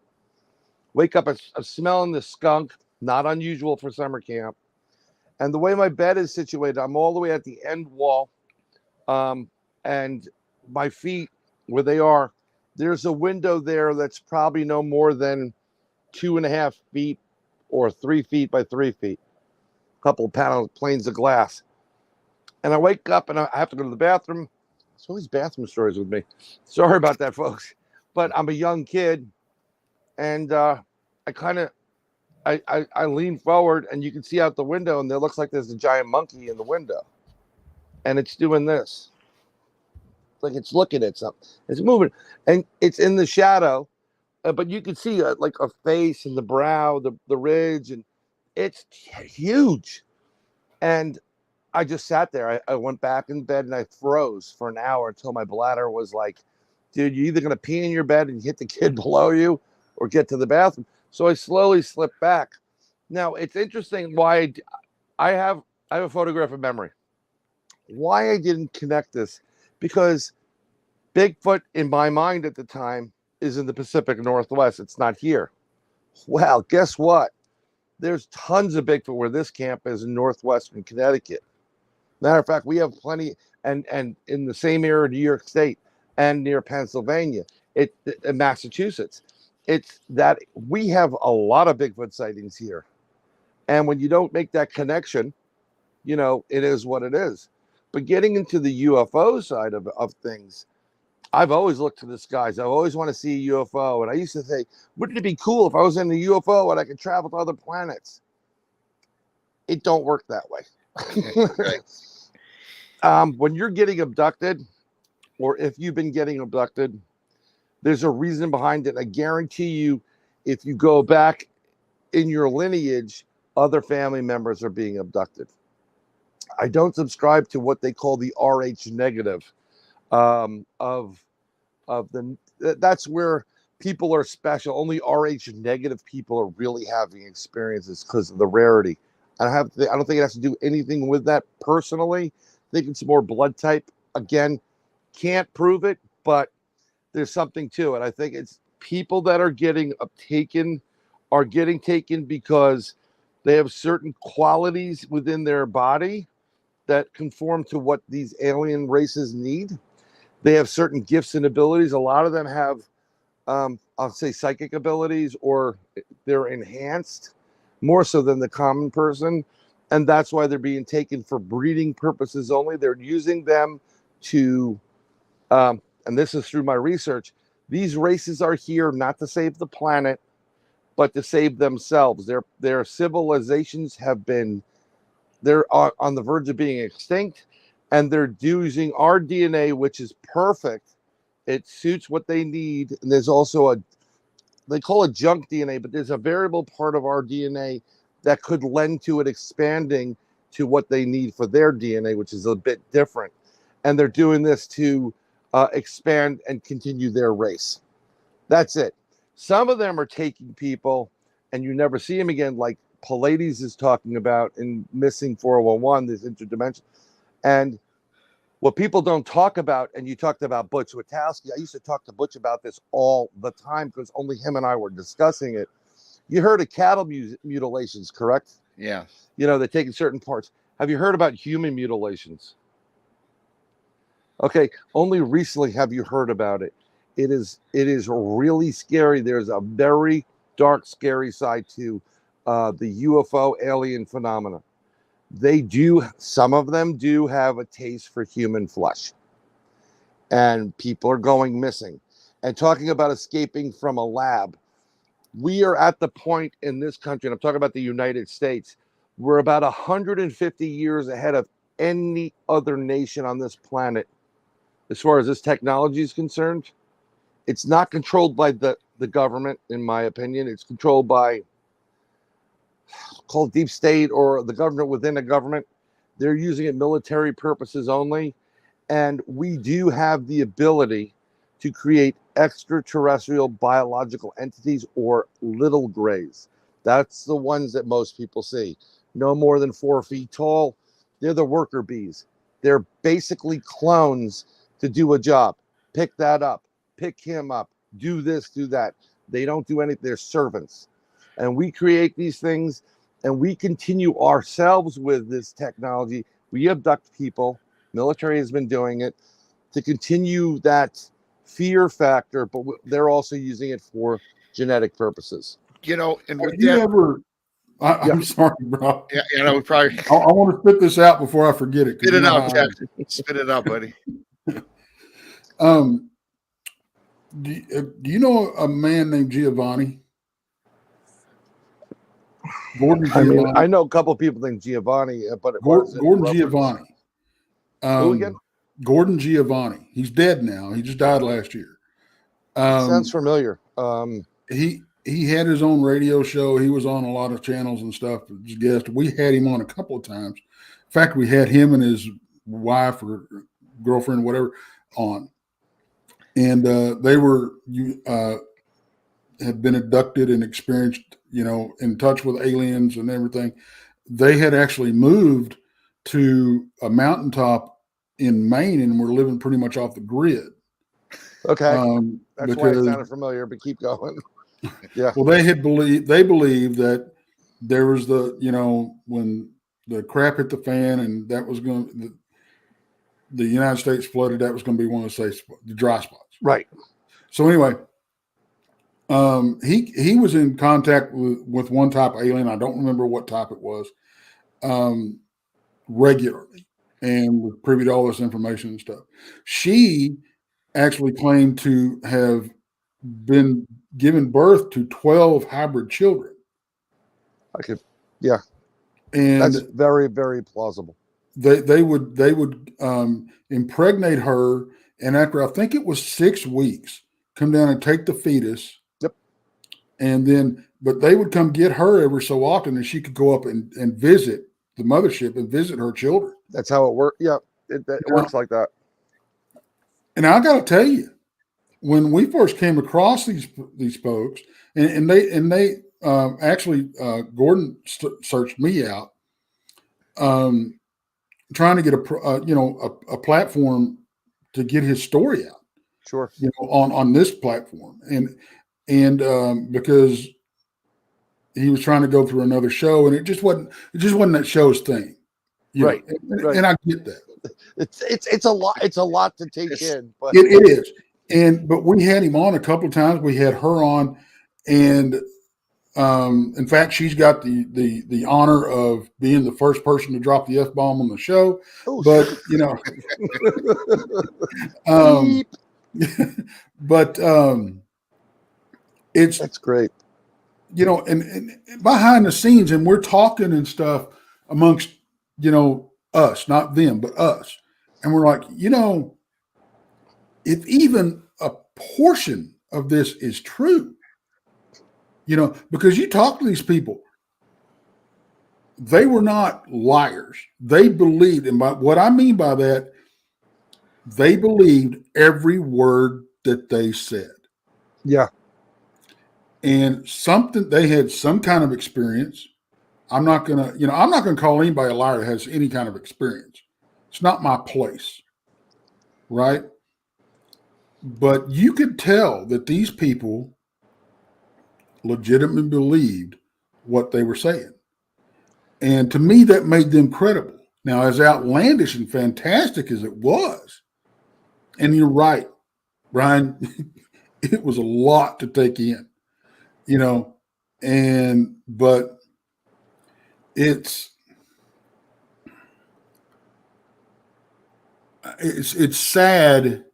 Wake up, I'm smelling the skunk, not unusual for summer camp. And the way my bed is situated, I'm all the way at the end wall. And my feet, where they are, there's a window there that's probably no more than 2.5 feet or 3 feet by 3 feet. A couple of planes of glass. And I wake up and I have to go to the bathroom. There's always bathroom stories with me. Sorry about that, folks. But I'm a young kid. And I lean forward and you can see out the window and it looks like there's a giant monkey in the window. And it's doing this. Like it's looking at something. It's moving. And it's in the shadow. But you can see like a face and the brow, the ridge. And it's huge. And I just sat there. I went back in bed and I froze for an hour until my bladder was like, dude, you're either going to pee in your bed and hit the kid below you or get to the bathroom. So I slowly slipped back. Now, it's interesting why I have a photographic memory. Why I didn't connect this, because Bigfoot in my mind at the time is in the Pacific Northwest. It's not here. Well, guess what? There's tons of Bigfoot where this camp is in northwestern Connecticut. Matter of fact, we have plenty, and in the same area, New York State and near Pennsylvania, in Massachusetts. It's that we have a lot of Bigfoot sightings here. And when you don't make that connection, you know, it is what it is. But getting into the UFO side of things, I've always looked to the skies. I always want to see a UFO. And I used to say, wouldn't it be cool if I was in a UFO and I could travel to other planets? It don't work that way. Right. When you're getting abducted, or if you've been getting abducted, there's a reason behind it. I guarantee you, if you go back in your lineage, other family members are being abducted. I don't subscribe to what they call the RH negative of the. That's where people are special. Only RH negative people are really having experiences because of the rarity. I don't think it has to do anything with that personally. I think it's more blood type. Again, can't prove it, but there's something to it. I think it's people that are getting taken because they have certain qualities within their body that conform to what these alien races need. They have certain gifts and abilities. A lot of them have, I'll say, psychic abilities, or they're enhanced more so than the common person. And that's why they're being taken for breeding purposes only. They're using them to, and this is through my research, these races are here not to save the planet, but to save themselves. Their civilizations they're on the verge of being extinct, and they're using our DNA, which is perfect. It suits what they need. And there's also they call it junk DNA, but there's a variable part of our DNA that could lend to it expanding to what they need for their DNA, which is a bit different. And they're doing this to expand and continue their race. That's it. Some of them are taking people and you never see them again, like Pallades is talking about in Missing 411, this interdimension. And what people don't talk about, and you talked about Butch Witowski, I used to talk to Butch about this all the time because only him and I were discussing it. You heard of cattle mutilations, correct? Yeah. You know, they're taking certain parts. Have you heard about human mutilations? Okay, only recently have you heard about it. It is really scary. There's a very dark, scary side to the UFO alien phenomena. Some of them do have a taste for human flesh. And people are going missing. And talking about escaping from a lab, we are at the point in this country, and I'm talking about the United States, we're about 150 years ahead of any other nation on this planet as far as this technology is concerned. It's not controlled by the government, in my opinion. It's controlled by, called deep state, or the government within a government. They're using it military purposes only. And we do have the ability to create extraterrestrial biological entities, or little grays. That's the ones that most people see. No more than 4 feet tall. They're the worker bees. They're basically clones to do a job. Pick that up, pick him up, do this, do that. They don't do anything. They're servants. And we create these things, and we continue ourselves with this technology. We abduct people. Military has been doing it to continue that fear factor, but they're also using it for genetic purposes. You know, and with Have you that, ever? I'm sorry, bro. yeah, you know, we probably I want to spit this out before I forget it. spit it out, Tex. Spit it out, buddy. Do you know a man named Giovanni? Gordon I Giovanni. mean, I know a couple of people named Giovanni, but Gordon Giovanni. Who again? Gordon Giovanni. He's dead now. He just died last year. Sounds familiar. He had his own radio show. He was on a lot of channels and stuff as a guest. We had him on a couple of times. In fact, we had him and his wife or girlfriend, whatever, on. And they were had been abducted and experienced, in touch with aliens and everything. They had actually moved to a mountaintop in Maine and were living pretty much off the grid. Okay. That's why it sounded familiar, but keep going. Yeah. Well, they believed that there was when the crap hit the fan and that was the United States flooded, that was going to be one of the dry spots. Right. So anyway, he was in contact with one type of alien. I don't remember what type it was, regularly, and was privy to all this information and stuff. She actually claimed to have been given birth to 12 hybrid children. Yeah. And that's very, very plausible. They would impregnate her, and after I think it was 6 weeks, come down and take the fetus. Yep. And then, but they would come get her every so often, and she could go up and visit the mothership and visit her children. That's how it works. Yeah, it works like that. And I got to tell you, when we first came across these folks, and they actually Gordon searched me out, trying to get a platform to get his story out. Sure. On this platform, and because he was trying to go through another show, and it just wasn't that show's thing. Right. Right. And I get that. It's a lot. It's a lot to take in. But it is. But we had him on a couple of times. We had her on, and in fact, she's got the honor of being the first person to drop the F-bomb on the show. Oh, but but that's great. And behind the scenes, and we're talking and stuff amongst us, not them, but us, and we're like, if even a portion of this is true, because you talk to these people, they were not liars. They believed, and what I mean by that, they believed every word that they said. Yeah. And they had some kind of experience. I'm not gonna call anybody a liar that has any kind of experience. It's not my place, right? But you could tell that these people legitimately believed what they were saying. And to me, that made them credible. Now, as outlandish and fantastic as it was, and you're right, Bryan, it was a lot to take in, but it's sad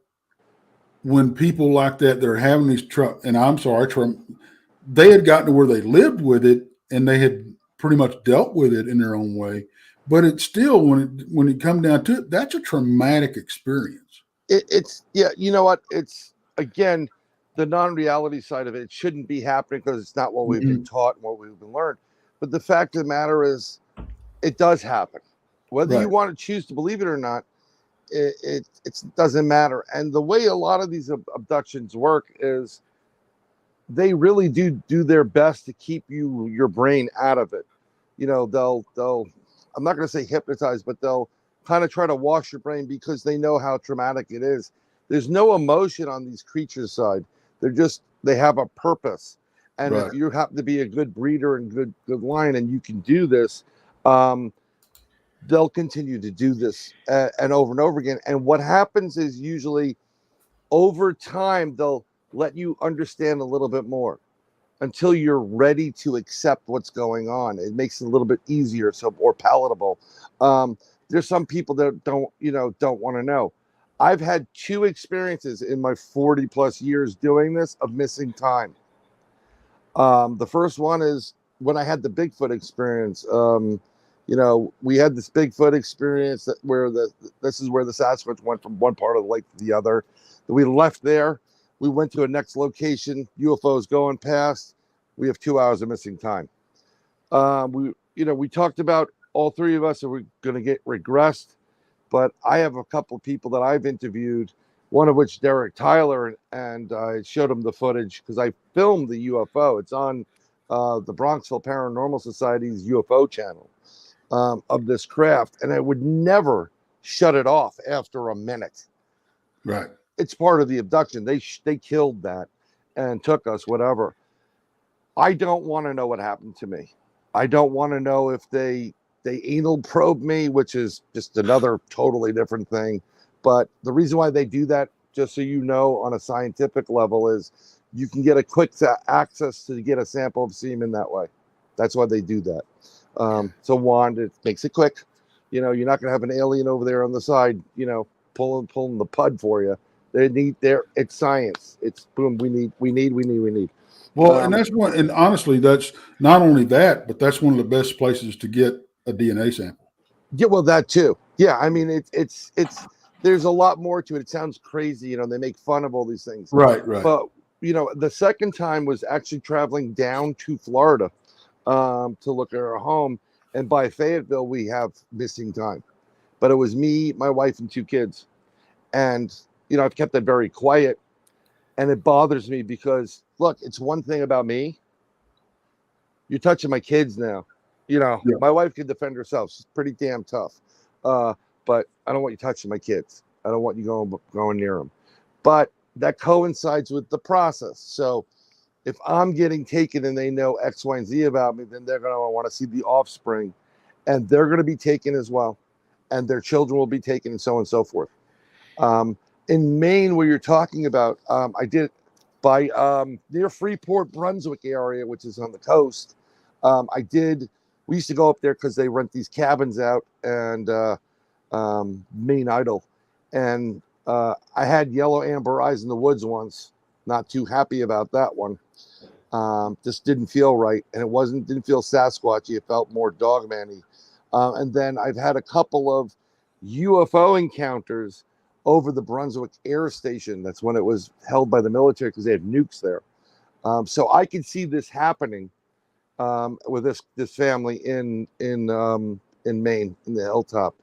when people like that, they're having these and I'm sorry, they had gotten to where they lived with it and they had pretty much dealt with it in their own way. But it's still, when it comes down to it, that's a traumatic experience. It's you know what? It's, again, the non-reality side of it. It shouldn't be happening because it's not what we've been taught and what we've been learned. But the fact of the matter is, it does happen. Whether you want to choose to believe it or not, it doesn't matter. And the way a lot of these abductions work is they really do their best to keep your brain out of it. You know, they'll I'm not going to say hypnotize, but they'll kind of try to wash your brain because they know how traumatic it is. There's no emotion on these creatures' side. They have a purpose. And if you happen to be a good breeder and good lion and you can do this, they'll continue to do this and over again. And what happens is usually over time, they'll let you understand a little bit more until you're ready to accept what's going on. It makes it a little bit easier, so more palatable. There's some people that don't want to know. I've had 2 experiences in my 40 plus years doing this of missing time. The first one is when I had the Bigfoot experience. We had this Bigfoot experience this is where the Sasquatch went from one part of the lake to the other. We left there. We went to a next location. UFOs going past. We have 2 hours of missing time. We talked about all 3 of us are going to get regressed, but I have a couple of people that I've interviewed. One of which Derek Tyler, and I showed him the footage because I filmed the UFO. It's on the Bronxville Paranormal Society's UFO channel of this craft, and I would never shut it off after a minute. Right. It's part of the abduction. They killed that and took us, whatever. I don't want to know what happened to me. I don't want to know if they anal probe me, which is just another totally different thing. But the reason why they do that, just so you know, on a scientific level, is you can get a quick access to get a sample of semen that way. That's why they do that. So wand, it makes it quick. You're not going to have an alien over there on the side, pulling the pud for you. It's science. It's boom. We need. Well, and that's one. And honestly, that's not only that, but that's one of the best places to get a DNA sample. Yeah, well, that too. Yeah, I mean, it's there's a lot more to it. It sounds crazy, they make fun of all these things. Right. But the second time was actually traveling down to Florida to look at our home, and by Fayetteville we have missing time. But it was me, my wife, and 2 kids, and I've kept that very quiet, and it bothers me because look, it's one thing about me. You're touching my kids now. My wife can defend herself. She's pretty damn tough. But I don't want you touching my kids. I don't want you going near them. But that coincides with the process. So if I'm getting taken and they know X, Y, and Z about me, then they're going to want to see the offspring, and they're going to be taken as well, and their children will be taken, and so on and so forth. In Maine, where you're talking about, I did by near Freeport, Brunswick area, which is on the coast. We used to go up there because they rent these cabins out, and Maine Idol, and I had yellow amber eyes in the woods once. Not too happy about that one. Just didn't feel right, and didn't feel Sasquatchy. It felt more dogman-y. And then I've had a couple of UFO encounters over the Brunswick Air Station. That's when it was held by the military because they had nukes there. So I could see this happening with this family in Maine, in the hilltop.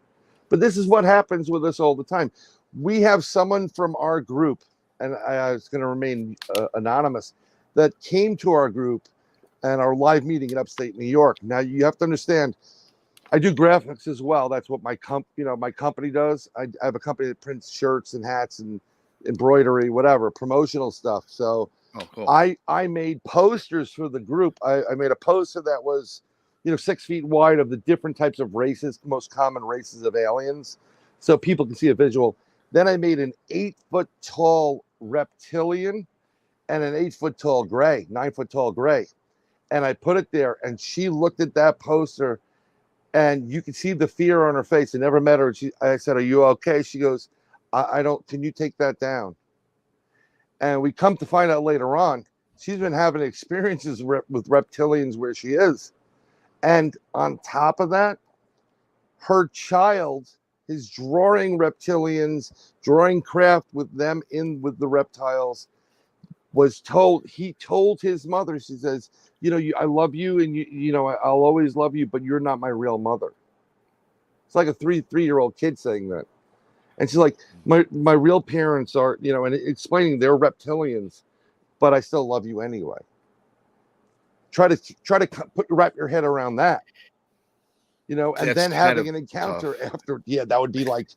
But this is what happens with us all the time. We have someone from our group, and I was going to remain anonymous, that came to our group and our live meeting in upstate New York. Now you have to understand, I do graphics as well. That's what my company does. I have a company that prints shirts and hats and embroidery, whatever, promotional stuff. So cool. I made posters for the group. I made a poster that was 6 feet wide of the different types of races, most common races of aliens, so people can see a visual. Then I made an 8-foot tall reptilian and an 8-foot tall gray, 9-foot tall gray. And I put it there, and she looked at that poster, and you could see the fear on her face. I never met her. I said, "Are you okay?" She goes, I don't, can you take that down? And we come to find out later on, she's been having experiences with reptilians where she is. And on top of that, her child is drawing reptilians, drawing craft with them with the reptiles. he told his mother, she says, I love you, and I'll always love you, but you're not my real mother. It's like a three-year-old kid saying that. And she's like, my real parents are, and explaining they're reptilians, but I still love you anyway. Try to wrap your head around that, and That's then having an encounter tough. after. Yeah, that would be like,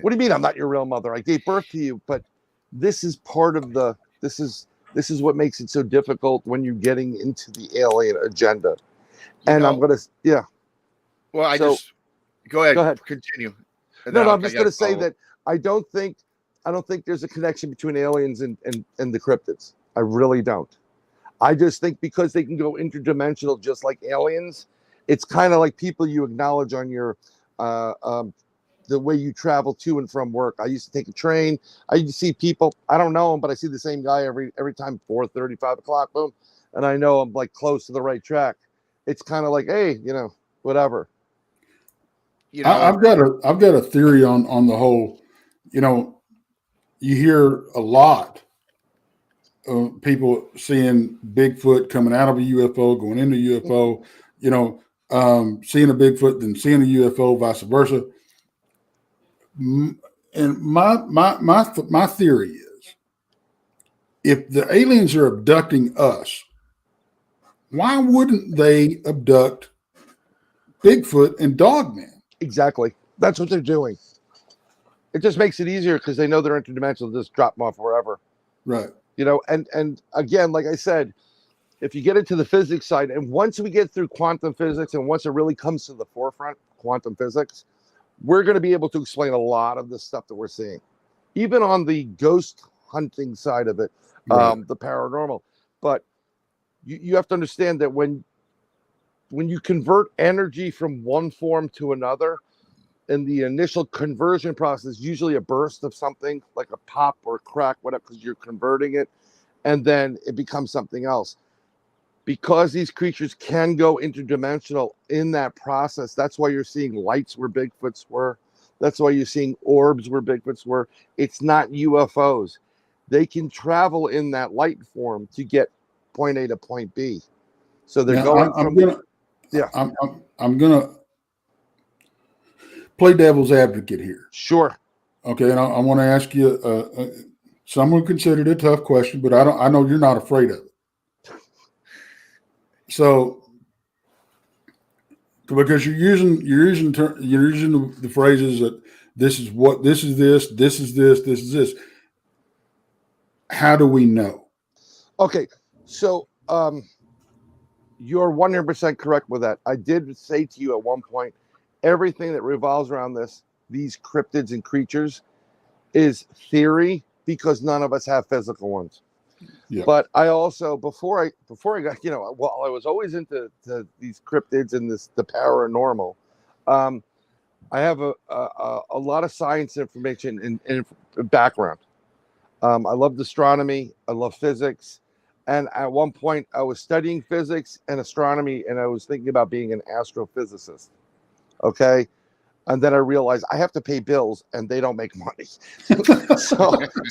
what do you mean I'm not your real mother? I gave birth to you, but this is part of this is what makes it so difficult when you're getting into the alien agenda. I'm gonna, yeah. Well, go ahead. Continue. No, I'm just going to say that I don't think there's a connection between aliens and the cryptids. I really don't. I just think because they can go interdimensional just like aliens, it's kind of like people you acknowledge on your the way you travel to and from work. I used to take a train. I used to see people. I don't know them, but I see the same guy every time, 4:30, 5 o'clock, boom, and I know I'm like close to the right track. It's kind of like, hey, whatever. I've got a theory on the whole. You hear a lot of people seeing Bigfoot coming out of a UFO, going into a UFO. Seeing a Bigfoot, then seeing a UFO, vice versa. And my theory is, if the aliens are abducting us, why wouldn't they abduct Bigfoot and Dogman? Exactly. That's what they're doing. It just makes it easier because they know they're interdimensional. Just drop them off wherever. Right. And again, like I said, if you get into the physics side, and once we get through quantum physics, and once it really comes to the forefront, quantum physics, we're going to be able to explain a lot of the stuff that we're seeing, even on the ghost hunting side of it, right. The paranormal. But you have to understand that when you convert energy from one form to another, in the initial conversion process, usually a burst of something like a pop or a crack, whatever, because you're converting it, and then it becomes something else. Because these creatures can go interdimensional in that process, that's why you're seeing lights where Bigfoots were. That's why you're seeing orbs where Bigfoots were. It's not UFOs. They can travel in that light form to get point A to point B. So they're going I'm gonna play devil's advocate here. Sure. Okay, and I want to ask you. Some would consider it a tough question, but I know you're not afraid of it. So, because you're using the phrases that this is this. How do we know? Okay, so you're 100% correct with that. I did say to you at one point, everything that revolves around these cryptids and creatures is theory because none of us have physical ones. Yeah. But I also before I got while I was always into these cryptids and the paranormal, I have a lot of science information and background. I loved astronomy. I love physics. And at one point, I was studying physics and astronomy, and I was thinking about being an astrophysicist. Okay. And then I realized I have to pay bills and they don't make money.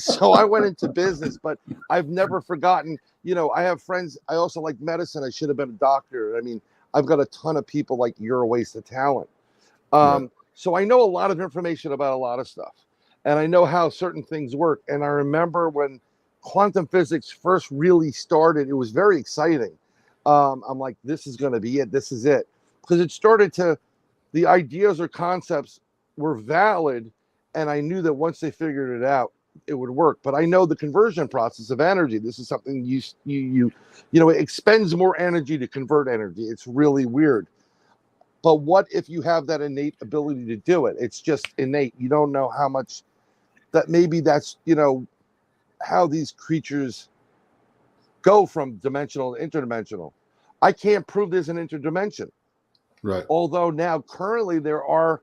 so I went into business, but I've never forgotten, I have friends. I also like medicine. I should have been a doctor. I mean, I've got a ton of people like you're a waste of talent. Right. So I know a lot of information about a lot of stuff, and I know how certain things work. And I remember when quantum physics first really started, it was very exciting. I'm like, this is going to be it. This is it. Because it started to, the ideas or concepts were valid, and I knew that once they figured it out, it would work. But I know the conversion process of energy. This is something it expends more energy to convert energy. It's really weird. But what if you have that innate ability to do it? It's just innate. You don't know how much that maybe that's, how these creatures go from dimensional to interdimensional. I can't prove there's an interdimension. Right. Although now currently there are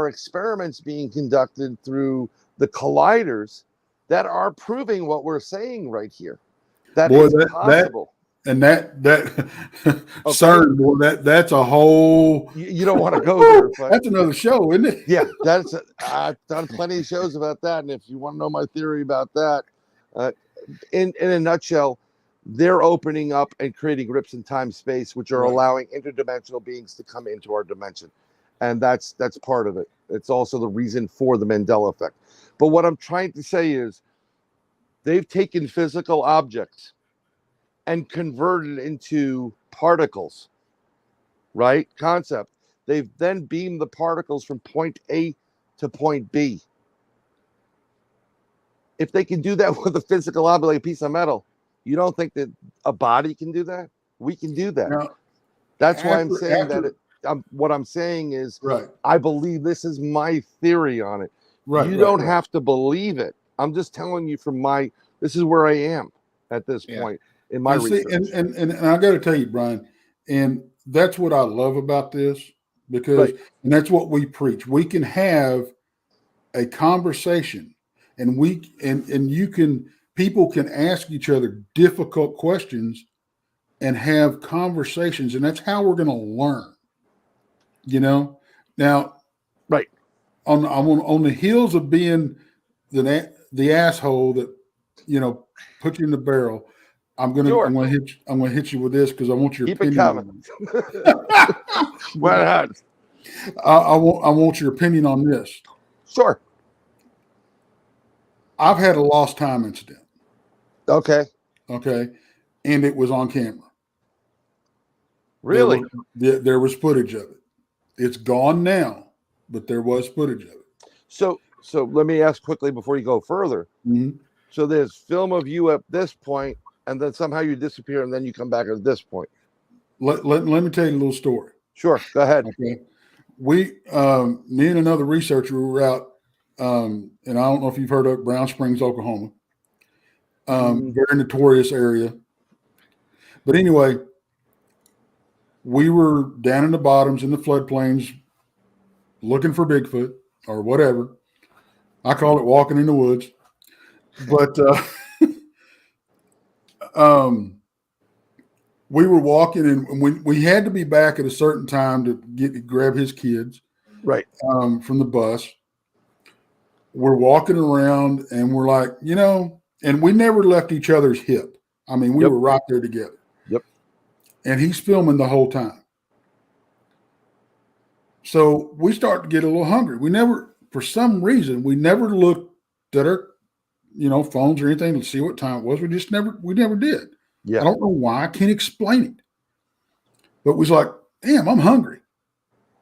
experiments being conducted through the colliders that are proving what we're saying right here. That is possible. That CERN, boy, that's a whole. You don't want to go there. But that's another show, isn't it? Yeah, I've done plenty of shows about that, and if you want to know my theory about that, in a nutshell, they're opening up and creating rips in time space, which are Right. allowing interdimensional beings to come into our dimension. And that's part of it. It's also the reason for the Mandela effect. But what I'm trying to say is they've taken physical objects and converted into particles, right? Concept. They've then beamed the particles from point A to point B. If they can do that with a physical object like a piece of metal, you don't think that a body can do that? We can do that. Now, That's why I'm saying after- that what I'm saying is right. I believe this is my theory on it. Right. You don't have to believe it. I'm just telling you from this is where I am at this point in my research. And I got to tell you, Bryan, and that's what I love about this, because and that's what we preach. We can have a conversation, and people can ask each other difficult questions and have conversations, and that's how we're going to learn. Now, right on the heels of being the asshole that put you in the barrel, I'm gonna hit you with this because I want your opinion. Keep it coming. Why not? I want your opinion on this. Sure. I've had a lost time incident. Okay. And it was on camera. Really? There was footage of it. It's gone now, but there was footage of it. So let me ask quickly before you go further. Mm-hmm. So there's film of you at this point, and then somehow you disappear, and then you come back at this point. Let me tell you a little story. Sure, go ahead. Okay. Me and another researcher were out, and I don't know if you've heard of Brown Springs, Oklahoma. Very notorious area. But anyway, we were down in the bottoms in the floodplains looking for Bigfoot or whatever. I call it walking in the woods. But we were walking, and we had to be back at a certain time to grab his kids from the bus. We're walking around, and we're like, and we never left each other's hip. I mean, we were right there together. Yep. And he's filming the whole time. So we start to get a little hungry. For some reason, we never looked at our, phones or anything to see what time it was. We never did. Yeah. I don't know why. I can't explain it. But we was like, damn, I'm hungry.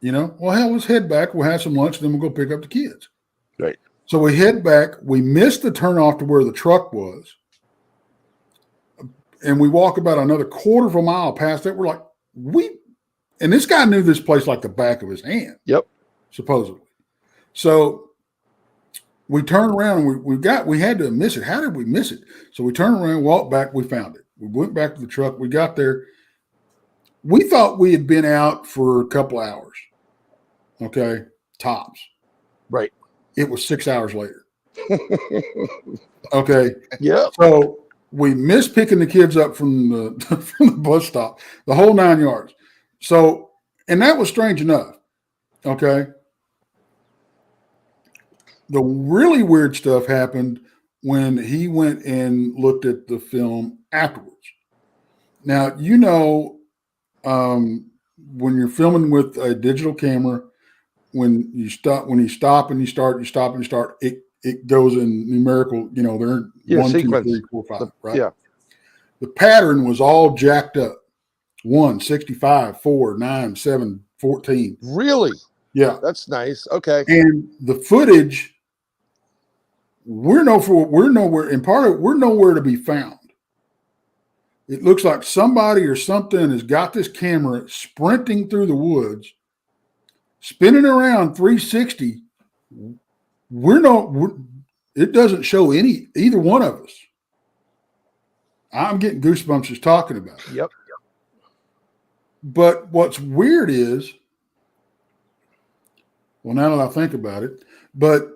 Well, hell, let's head back. We'll have some lunch, then we'll go pick up the kids. Right. So we head back. We missed the turnoff to where the truck was. And we walk about another quarter of a mile past it. We're like, and this guy knew this place like the back of his hand. Yep. Supposedly. So we turned around and we had to miss it. How did we miss it? So we turned around, walked back, we found it. We went back to the truck. We got there. We thought we had been out for a couple hours. Okay. Tops. Right. It was 6 hours later. Okay. Yeah. So we missed picking the kids up from the bus stop, the whole 9 yards. So, and that was strange enough. Okay. The really weird stuff happened when he went and looked at the film afterwards. Now, when you're filming with a digital camera, when you stop and you start, it goes in numerical, they're 1, 2, 3, 4, 5, right? Yeah. The pattern was all jacked up. 1, 65, 4, 9, 7, 14. Really? Yeah. That's nice. Okay. And the footage, we're nowhere, and part of it, we're nowhere to be found. It looks like somebody or something has got this camera sprinting through the woods, spinning around 360. It doesn't show either one of us. I'm getting goosebumps just talking about it. Yep. But what's weird is, well, now that I think about it, but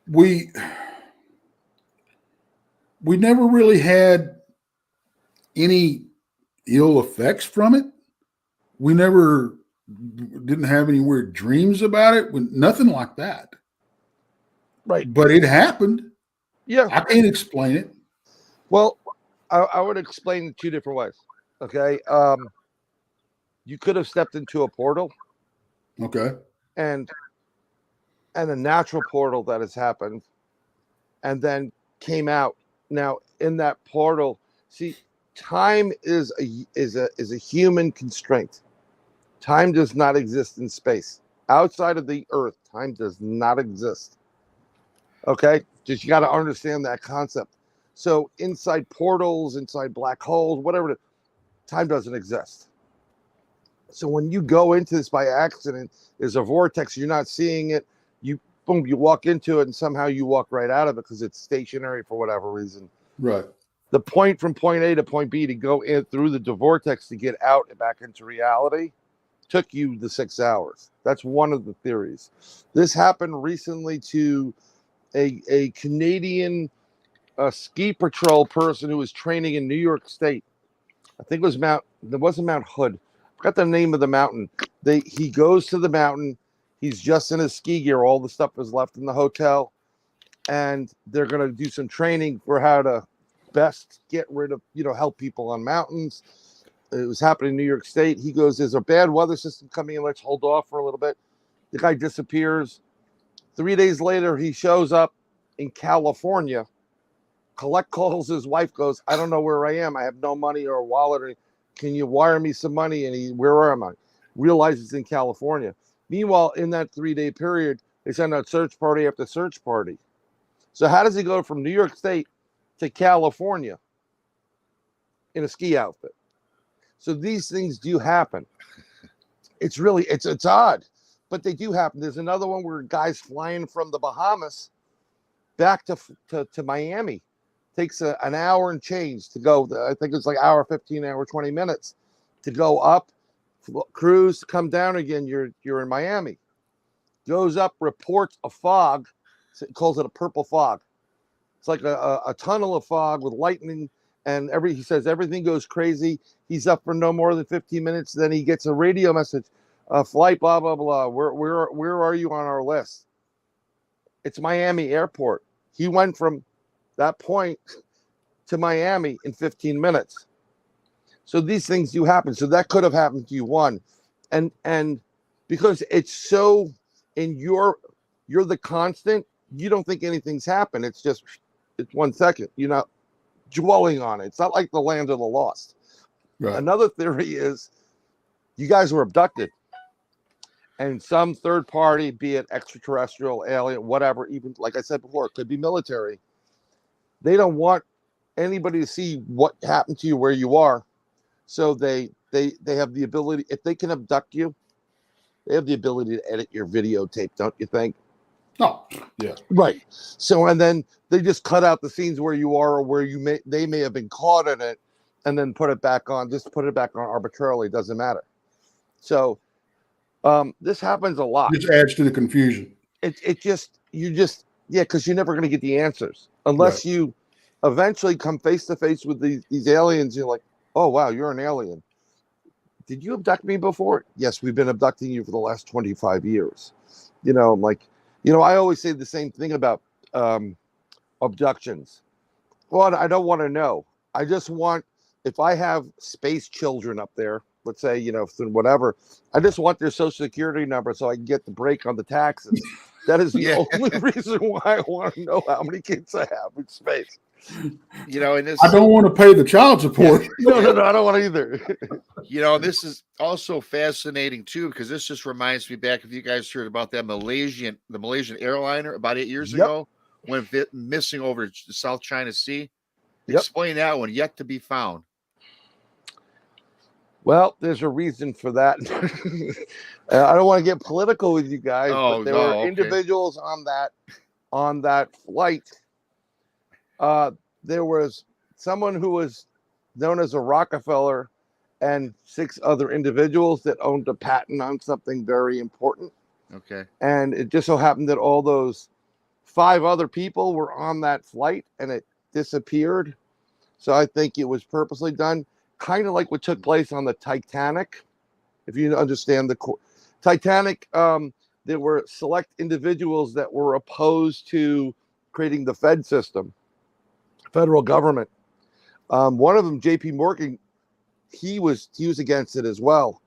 we never really had any ill effects from it. We never didn't have any weird dreams about it. Nothing like that. Right. But it happened. Yeah. I can't explain it. Well, I would explain it 2 different ways. Okay. You could have stepped into a portal Okay. and a natural portal that has happened and then came out. Now in that portal, see, time is a human constraint. Time does not exist in space. Outside of the earth, time does not exist. Okay? Just you got to understand that concept. So inside portals, inside black holes, whatever, time doesn't exist. So when you go into this by accident, there's a vortex, you're not seeing it, you boom, you walk into it and somehow you walk right out of it because it's stationary for whatever reason. Right. The point from point A to point B to go in through the vortex to get out and back into reality took you the 6 hours. That's one of the theories. This happened recently to a Canadian ski patrol person who was training in New York State. I think it was Mount Hood. I forgot the name of the mountain. He goes to the mountain. He's just in his ski gear. All the stuff is left in the hotel. And they're going to do some training for how to best get rid of, help people on mountains. It was happening in New York State. He goes, there's a bad weather system coming in. Let's hold off for a little bit. The guy disappears. 3 days later, he shows up in California. Calls his wife, goes, I don't know where I am. I have no money or a wallet. Or can you wire me some money? And where am I? Realizes in California. Meanwhile, in that 3-day period, they send out search party after search party. So how does he go from New York State to California in a ski outfit? So these things do happen. It's really, it's odd, but they do happen. There's another one where guys flying from the Bahamas back to Miami. Takes an hour and change to go. I think it's like hour 15, hour 20 minutes to go up, cruise, come down again. You're in Miami. Goes up, reports a fog. Calls it a purple fog. It's like a tunnel of fog with lightning, and he says everything goes crazy. He's up for no more than 15 minutes. Then he gets a radio message, flight blah blah blah. Where are you on our list? It's Miami Airport. He went from that point to Miami in 15 minutes. So these things do happen. So that could have happened to you, one, and because it's so you're the constant. You don't think anything's happened. It's 1 second. You're not dwelling on it. It's not like the land of the lost. Right. Another theory is you guys were abducted. And some third party, be it extraterrestrial, alien, whatever, even like I said before, it could be military. They don't want anybody to see what happened to you where you are. So they have the ability, if they can abduct you, they have the ability to edit your videotape, don't you think? Oh, yeah. Right. So, and then they just cut out the scenes where you are or where they may have been caught in it and then put it back on arbitrarily. Doesn't matter. So this happens a lot. This adds to the confusion. Because you're never going to get the answers unless you eventually come face to face with these aliens. You're like, oh, wow, you're an alien. Did you abduct me before? Yes, we've been abducting you for the last 25 years. I'm like, I always say the same thing about abductions. Well, I don't want to know. I just want, if I have space children up there, let's say, whatever, I just want their social security number so I can get the break on the taxes. That is the only reason why I want to know how many kids I have in space. I don't want to pay the child support. No, I don't want to either. This is also fascinating too, because this just reminds me back, if you guys heard about that the Malaysian airliner about 8 years ago, went missing over the South China Sea. Explain that one, yet to be found. Well, there's a reason for that. I don't want to get political with you guys, but there were individuals on that flight. There was someone who was known as a Rockefeller and 6 other individuals that owned a patent on something very important. Okay. And it just so happened that all those 5 other people were on that flight and it disappeared. So I think it was purposely done. Kind of like what took place on the Titanic. If you understand the Titanic, there were select individuals that were opposed to creating the Fed system, federal government. One of them, J.P. Morgan, he was against it as well,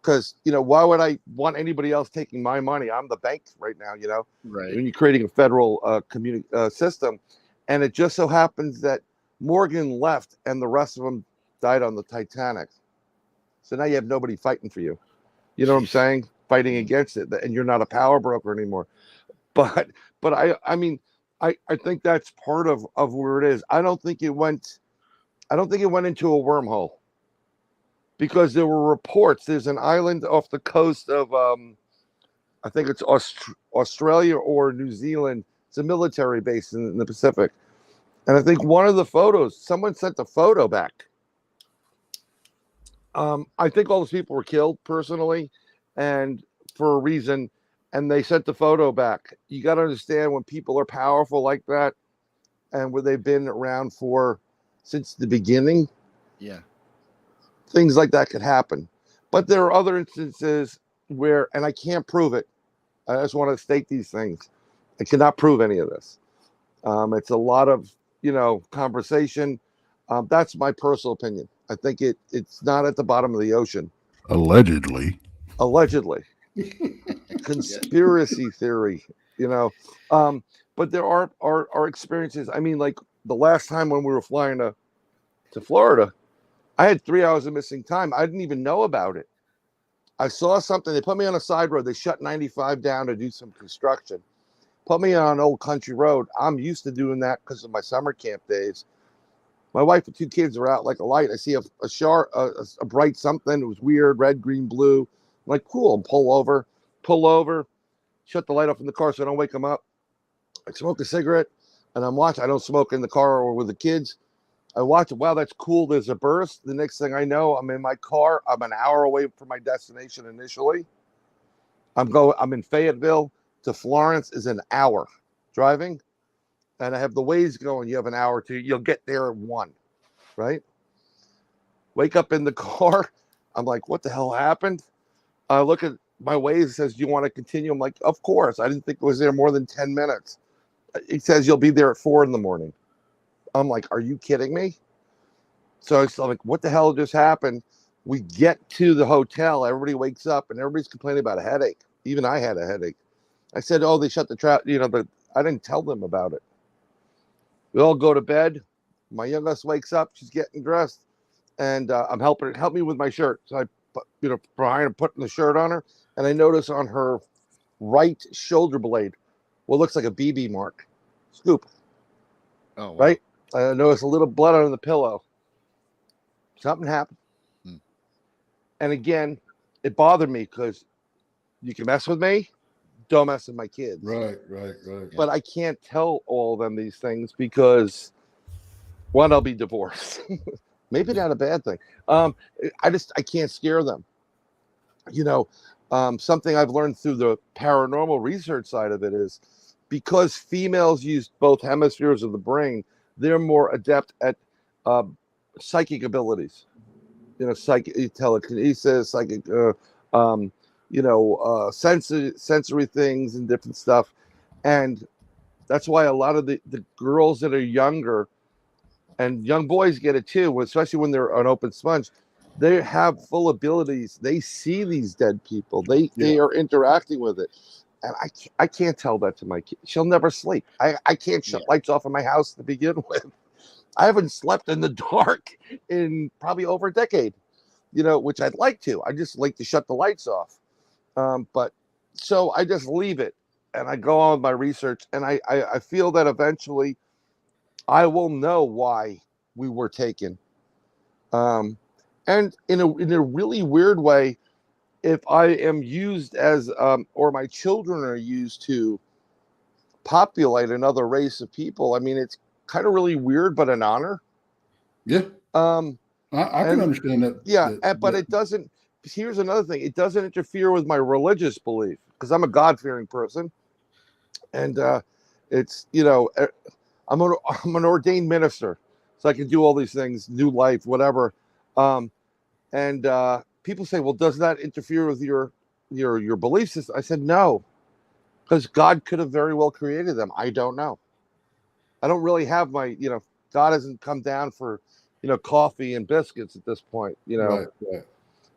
because why would I want anybody else taking my money? I'm the bank right now. Right. When you're creating a federal system, and it just so happens that Morgan left and the rest of them died on the Titanic. So now you have nobody fighting for you. You know what I'm saying? Fighting against it, and you're not a power broker anymore. But I mean, I think that's part of where it is. I don't think it went into a wormhole, because there were reports. There's an island off the coast of I think it's Australia or New Zealand. It's a military base in the Pacific. And I think one of the photos, someone sent the photo back. I think all those people were killed personally and for a reason, and they sent the photo back. You got to understand, when people are powerful like that and where they've been around since the beginning, Yeah, things like that could happen. But there are other instances where, and I can't prove it. I just want to state these things. I cannot prove any of this. It's a lot of, conversation. That's my personal opinion. I think it's not at the bottom of the ocean. Allegedly. Conspiracy theory, but there are experiences. I mean, like the last time when we were flying to Florida, I had 3 hours of missing time. I didn't even know about it. I saw something. They put me on a side road. They shut 95 down to do some construction. Put me on an old country road. I'm used to doing that because of my summer camp days. My wife and 2 kids are out like a light. I see a bright something. It was weird, red, green, blue. I'm like, cool. And pull over, shut the light off in the car so I don't wake them up. I smoke a cigarette, and I'm watching. I don't smoke in the car or with the kids. I watch it. Wow, that's cool. There's a burst. The next thing I know, I'm in my car. I'm an hour away from my destination initially. I'm in Fayetteville. To Florence is an hour driving, and I have the Waze going. You have an hour to, you'll get there at 1, right? Wake up in the car. I'm like, what the hell happened? I look at my Waze. It says, do you want to continue? I'm like, of course. I didn't think it was there more than 10 minutes. It says you'll be there at 4 in the morning. I'm like, are you kidding me? So it's like, what the hell just happened? We get to the hotel. Everybody wakes up, and everybody's complaining about a headache. Even I had a headache. I said, oh, they shut the trap, but I didn't tell them about it. We all go to bed. My youngest wakes up. She's getting dressed, and I'm helping her. Help me with my shirt. So I, Bryan, I'm putting the shirt on her, and I notice on her right shoulder blade what looks like a BB mark. Scoop. Oh, wow. Right? I noticed a little blood on the pillow. Something happened. And again, it bothered me because you can mess with me. Don't mess with my kids. Right. But I can't tell all of them these things because, one, I'll be divorced. Maybe not a bad thing. I can't scare them. Something I've learned through the paranormal research side of it is, because females use both hemispheres of the brain, they're more adept at psychic abilities. Psychic telekinesis, psychic sensory things and different stuff. And that's why a lot of the girls that are younger, and young boys get it too, especially when they're an open sponge, they have full abilities. They see these dead people. They are interacting with it. And I can't tell that to my kid. She'll never sleep. I can't shut lights off in my house to begin with. I haven't slept in the dark in probably over a decade, which I'd like to. I just like to shut the lights off. But so I just leave it, and I go on with my research, and I feel that eventually I will know why we were taken. And in a really weird way, if I am used as, or my children are used to populate another race of people, I mean, it's kind of really weird, but an honor. Yeah. I can understand that. Yeah, but it doesn't. Here's another thing. It doesn't interfere with my religious belief, because I'm a God-fearing person, and it's I'm an ordained minister, so I can do all these things, new life, whatever. And people say, well, does that interfere with your belief system? I said, no, because God could have very well created them. I don't know. I don't really have my, God hasn't come down for, coffee and biscuits at this point, Right.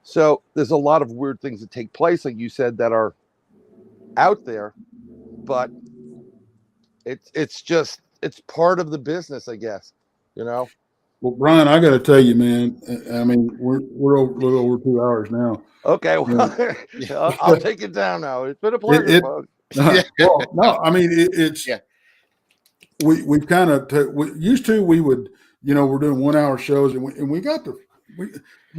So there's a lot of weird things that take place, like you said, that are out there, but it's part of the business, I guess, Well, Bryan, I got to tell you, man. I mean, we're a little over 2 hours now. Okay, well, I'll take it down now. It's been a pleasure, folks. Well, no, I mean it's Yeah. we kind of used to, we would, we're doing 1 hour shows, and we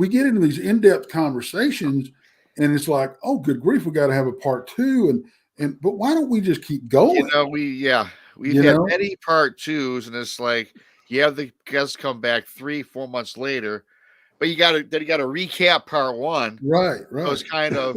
get into these in-depth conversations, and it's like, oh, good grief, we got to have a part 2, but why don't we just keep going? We've had many part 2s, and it's like you have the guests come back 3-4 months later, but you got to recap part 1. Right. So it's kind of,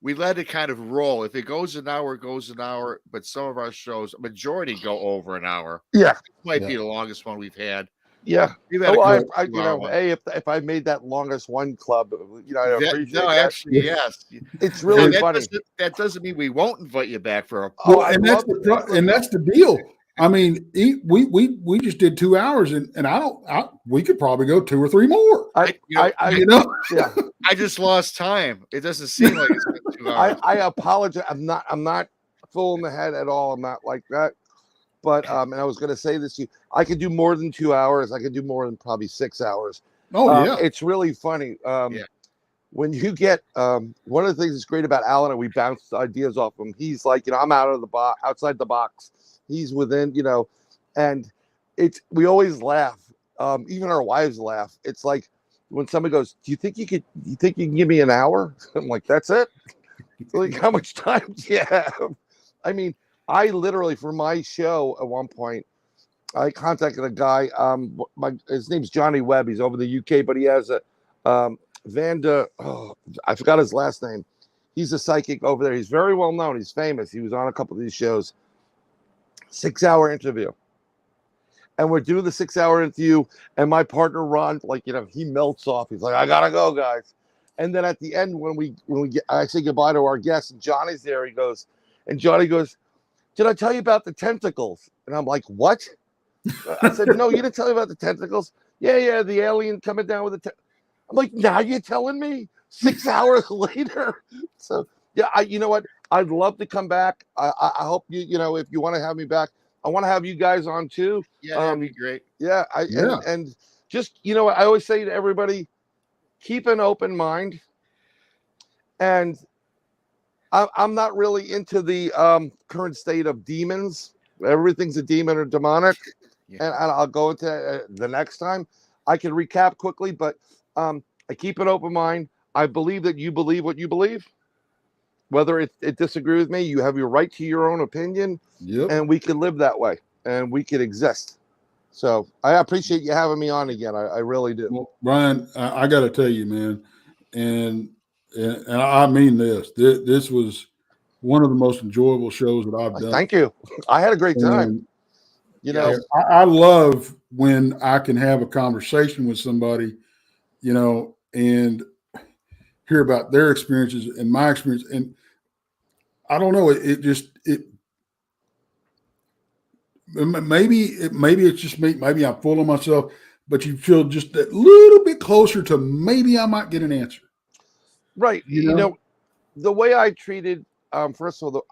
we let it kind of roll. If it goes an hour, it goes an hour. But some of our shows, majority go over an hour. Yeah, it might be the longest one we've had. Yeah. We've had if I made that longest one club, I appreciate that. Actually, yes. It's really funny. That doesn't mean we won't invite you back for a. And that's the deal. I mean, we just did 2 hours, and we could probably go 2 or 3 more. I just lost time. It doesn't seem like it's been 2 hours. I apologize. I'm not full in the head at all. I'm not like that. But and I was going to say this to you. I could do more than 2 hours. I could do more than probably 6 hours. Oh yeah, it's really funny. When you get one of the things that's great about Alan, and we bounce ideas off him. He's like, I'm out of the box, outside the box. He's within, and we always laugh. Even our wives laugh. It's like when somebody goes, "Do you think you can give me an hour?" I'm like, "That's it." Like, how much time do you have? I mean, I literally, for my show at one point, I contacted a guy. His name's Johnny Webb. He's over the UK, but he has a Vanda. Oh, I forgot his last name. He's a psychic over there. He's very well known. He's famous. He was on a couple of these shows. 6-hour interview, and we're doing the 6-hour interview, and my partner Ron, he melts off. He's like, "I gotta go, guys." And then at the end, I say goodbye to our guest, and Johnny's there. Johnny goes, "Did I tell you about the tentacles?" And I'm like, "What?" I said, "No, you didn't tell me about the tentacles." Yeah, the alien coming down with I'm like, "Now you're telling me 6 hours later?" So yeah, you know what? I'd love to come back. I hope if you want to have me back, I want to have you guys on too. Yeah, that'd be great. Yeah, and just I always say to everybody, keep an open mind. And I'm not really into the current state of demons. Everything's a demon or demonic, and I'll go into the next time. I can recap quickly, but I keep an open mind. I believe that you believe what you believe. Whether it disagree with me, you have your right to your own opinion, and we can live that way, and we can exist. So I appreciate you having me on again. I really do. Well, Bryan, I got to tell you, man, and I mean this. This was one of the most enjoyable shows that I've done. Thank you. I had a great time. I love when I can have a conversation with somebody, and hear about their experiences and my experience. And I don't know, maybe it's just me. Maybe I'm full of myself, but you feel just a little bit closer to maybe I might get an answer. Right. The way I treated, first of all,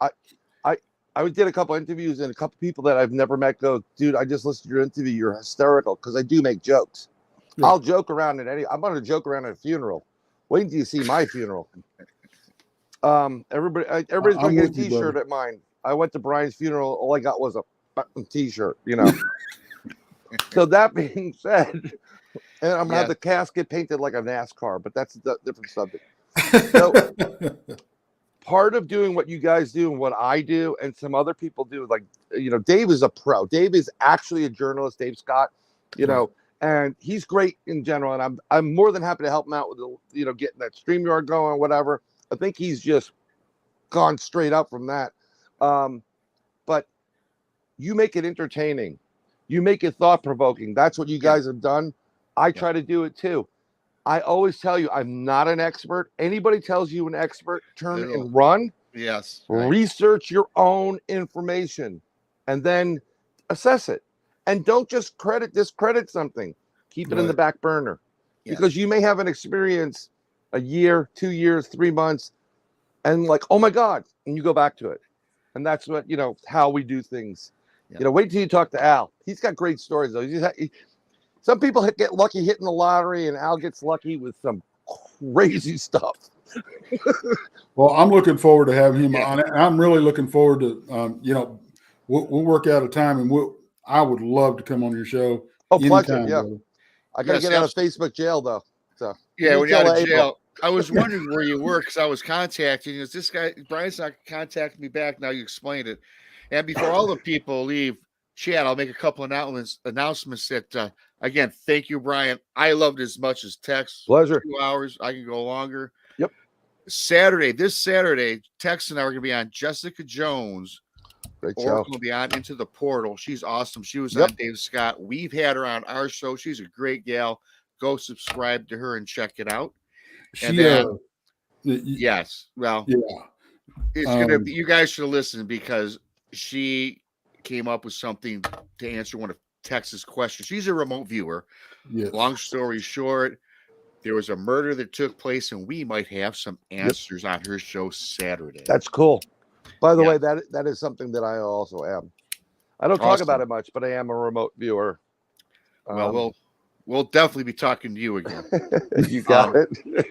I did a couple of interviews, and a couple of people that I've never met go, "Dude, I just listened to your interview. You're hysterical." Because I do make jokes. Yeah. I'll joke around I'm going to joke around at a funeral. Wait until you see my funeral. Everybody's going to get a T-shirt at mine. I went to Bryan's funeral. All I got was a T-shirt, So that being said, and I'm going to have the casket painted like a NASCAR, but that's a different subject. So part of doing what you guys do and what I do and some other people do, like, Dave is a pro. Dave is actually a journalist, Dave Scott, and he's great in general. And I'm more than happy to help him out with getting that StreamYard going, whatever. I think he's just gone straight up from that. But you make it entertaining. You make it thought-provoking. That's what you guys have done. I try to do it too. I always tell you, I'm not an expert. Anybody tells you an expert, turn and run. Yes. Right. Research your own information and then assess it. And don't just discredit something. Keep it in the back burner, because you may have an experience a year, 2 years, 3 months, and like, oh my God, and you go back to it. And that's what, how we do things. Wait till you talk to Al. He's got great stories though. Some people get lucky hitting the lottery, and Al gets lucky with some crazy stuff. Well, I'm looking forward to having him on. I'm really looking forward to, we'll work out a time, and I would love to come on your show. Oh, pleasure. Yeah. Brother. I got to get out of Facebook jail though. So yeah, when you're out of jail. I was wondering where you were, because I was contacting you. This guy, Brian's not contacting me back. Now you explained it. And before all the people leave chat, I'll make a couple announcements that, again, thank you, Brian. I loved it as much as Tex. Pleasure. 2 hours. I can go longer. Yep. This Saturday, Tex and I are going to be on Jessica Jones. Great show. Going to be on Into the Portal. She's awesome. She was on Dave Scott. We've had her on our show. She's a great gal. Go subscribe to her and check it out. And yes, well, it's gonna be, you guys should listen, because she came up with something to answer one of Tex's questions. She's a remote viewer. Yes. Long story short, there was a murder that took place, and we might have some answers on her show Saturday. That's cool. By the way, that is something that I also am. I don't talk about it much, but I am a remote viewer. Well, we'll definitely be talking to you again. You got it.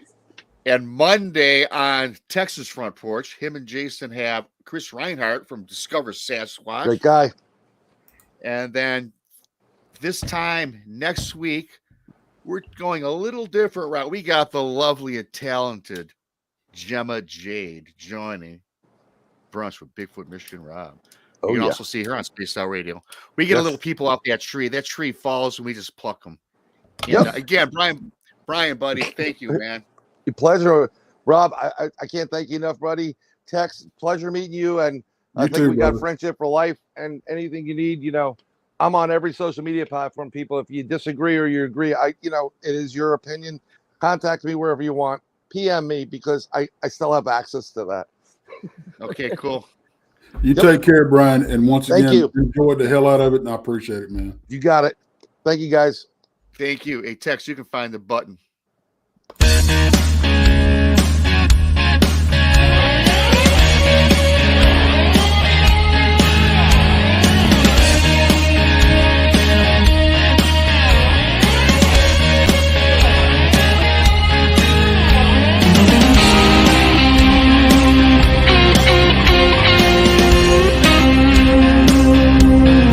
And Monday on Texas Front Porch, him and Jason have Chris Reinhardt from Discover Sasquatch. Great guy. And then this time next week, we're going a little different route. We got the lovely and talented Gemma Jade joining Brunch with Bigfoot Michigan Rob. You can also see her on Spaced Out Radio. We get a little people out that tree. That tree falls, and we just pluck them. And again, Brian, buddy, thank you, man. Pleasure, Rob. I can't thank you enough, buddy. Tex, pleasure meeting you, and I think we got friendship for life. And anything you need, I'm on every social media platform. People, if you disagree or you agree, it is your opinion. Contact me wherever you want. PM me, because I still have access to that. Okay, cool. You take care, Brian. And once Thank again, you. Enjoyed the hell out of it, and I appreciate it, man. You got it. Thank you, guys. Thank you. Hey, Tex, you can find the button.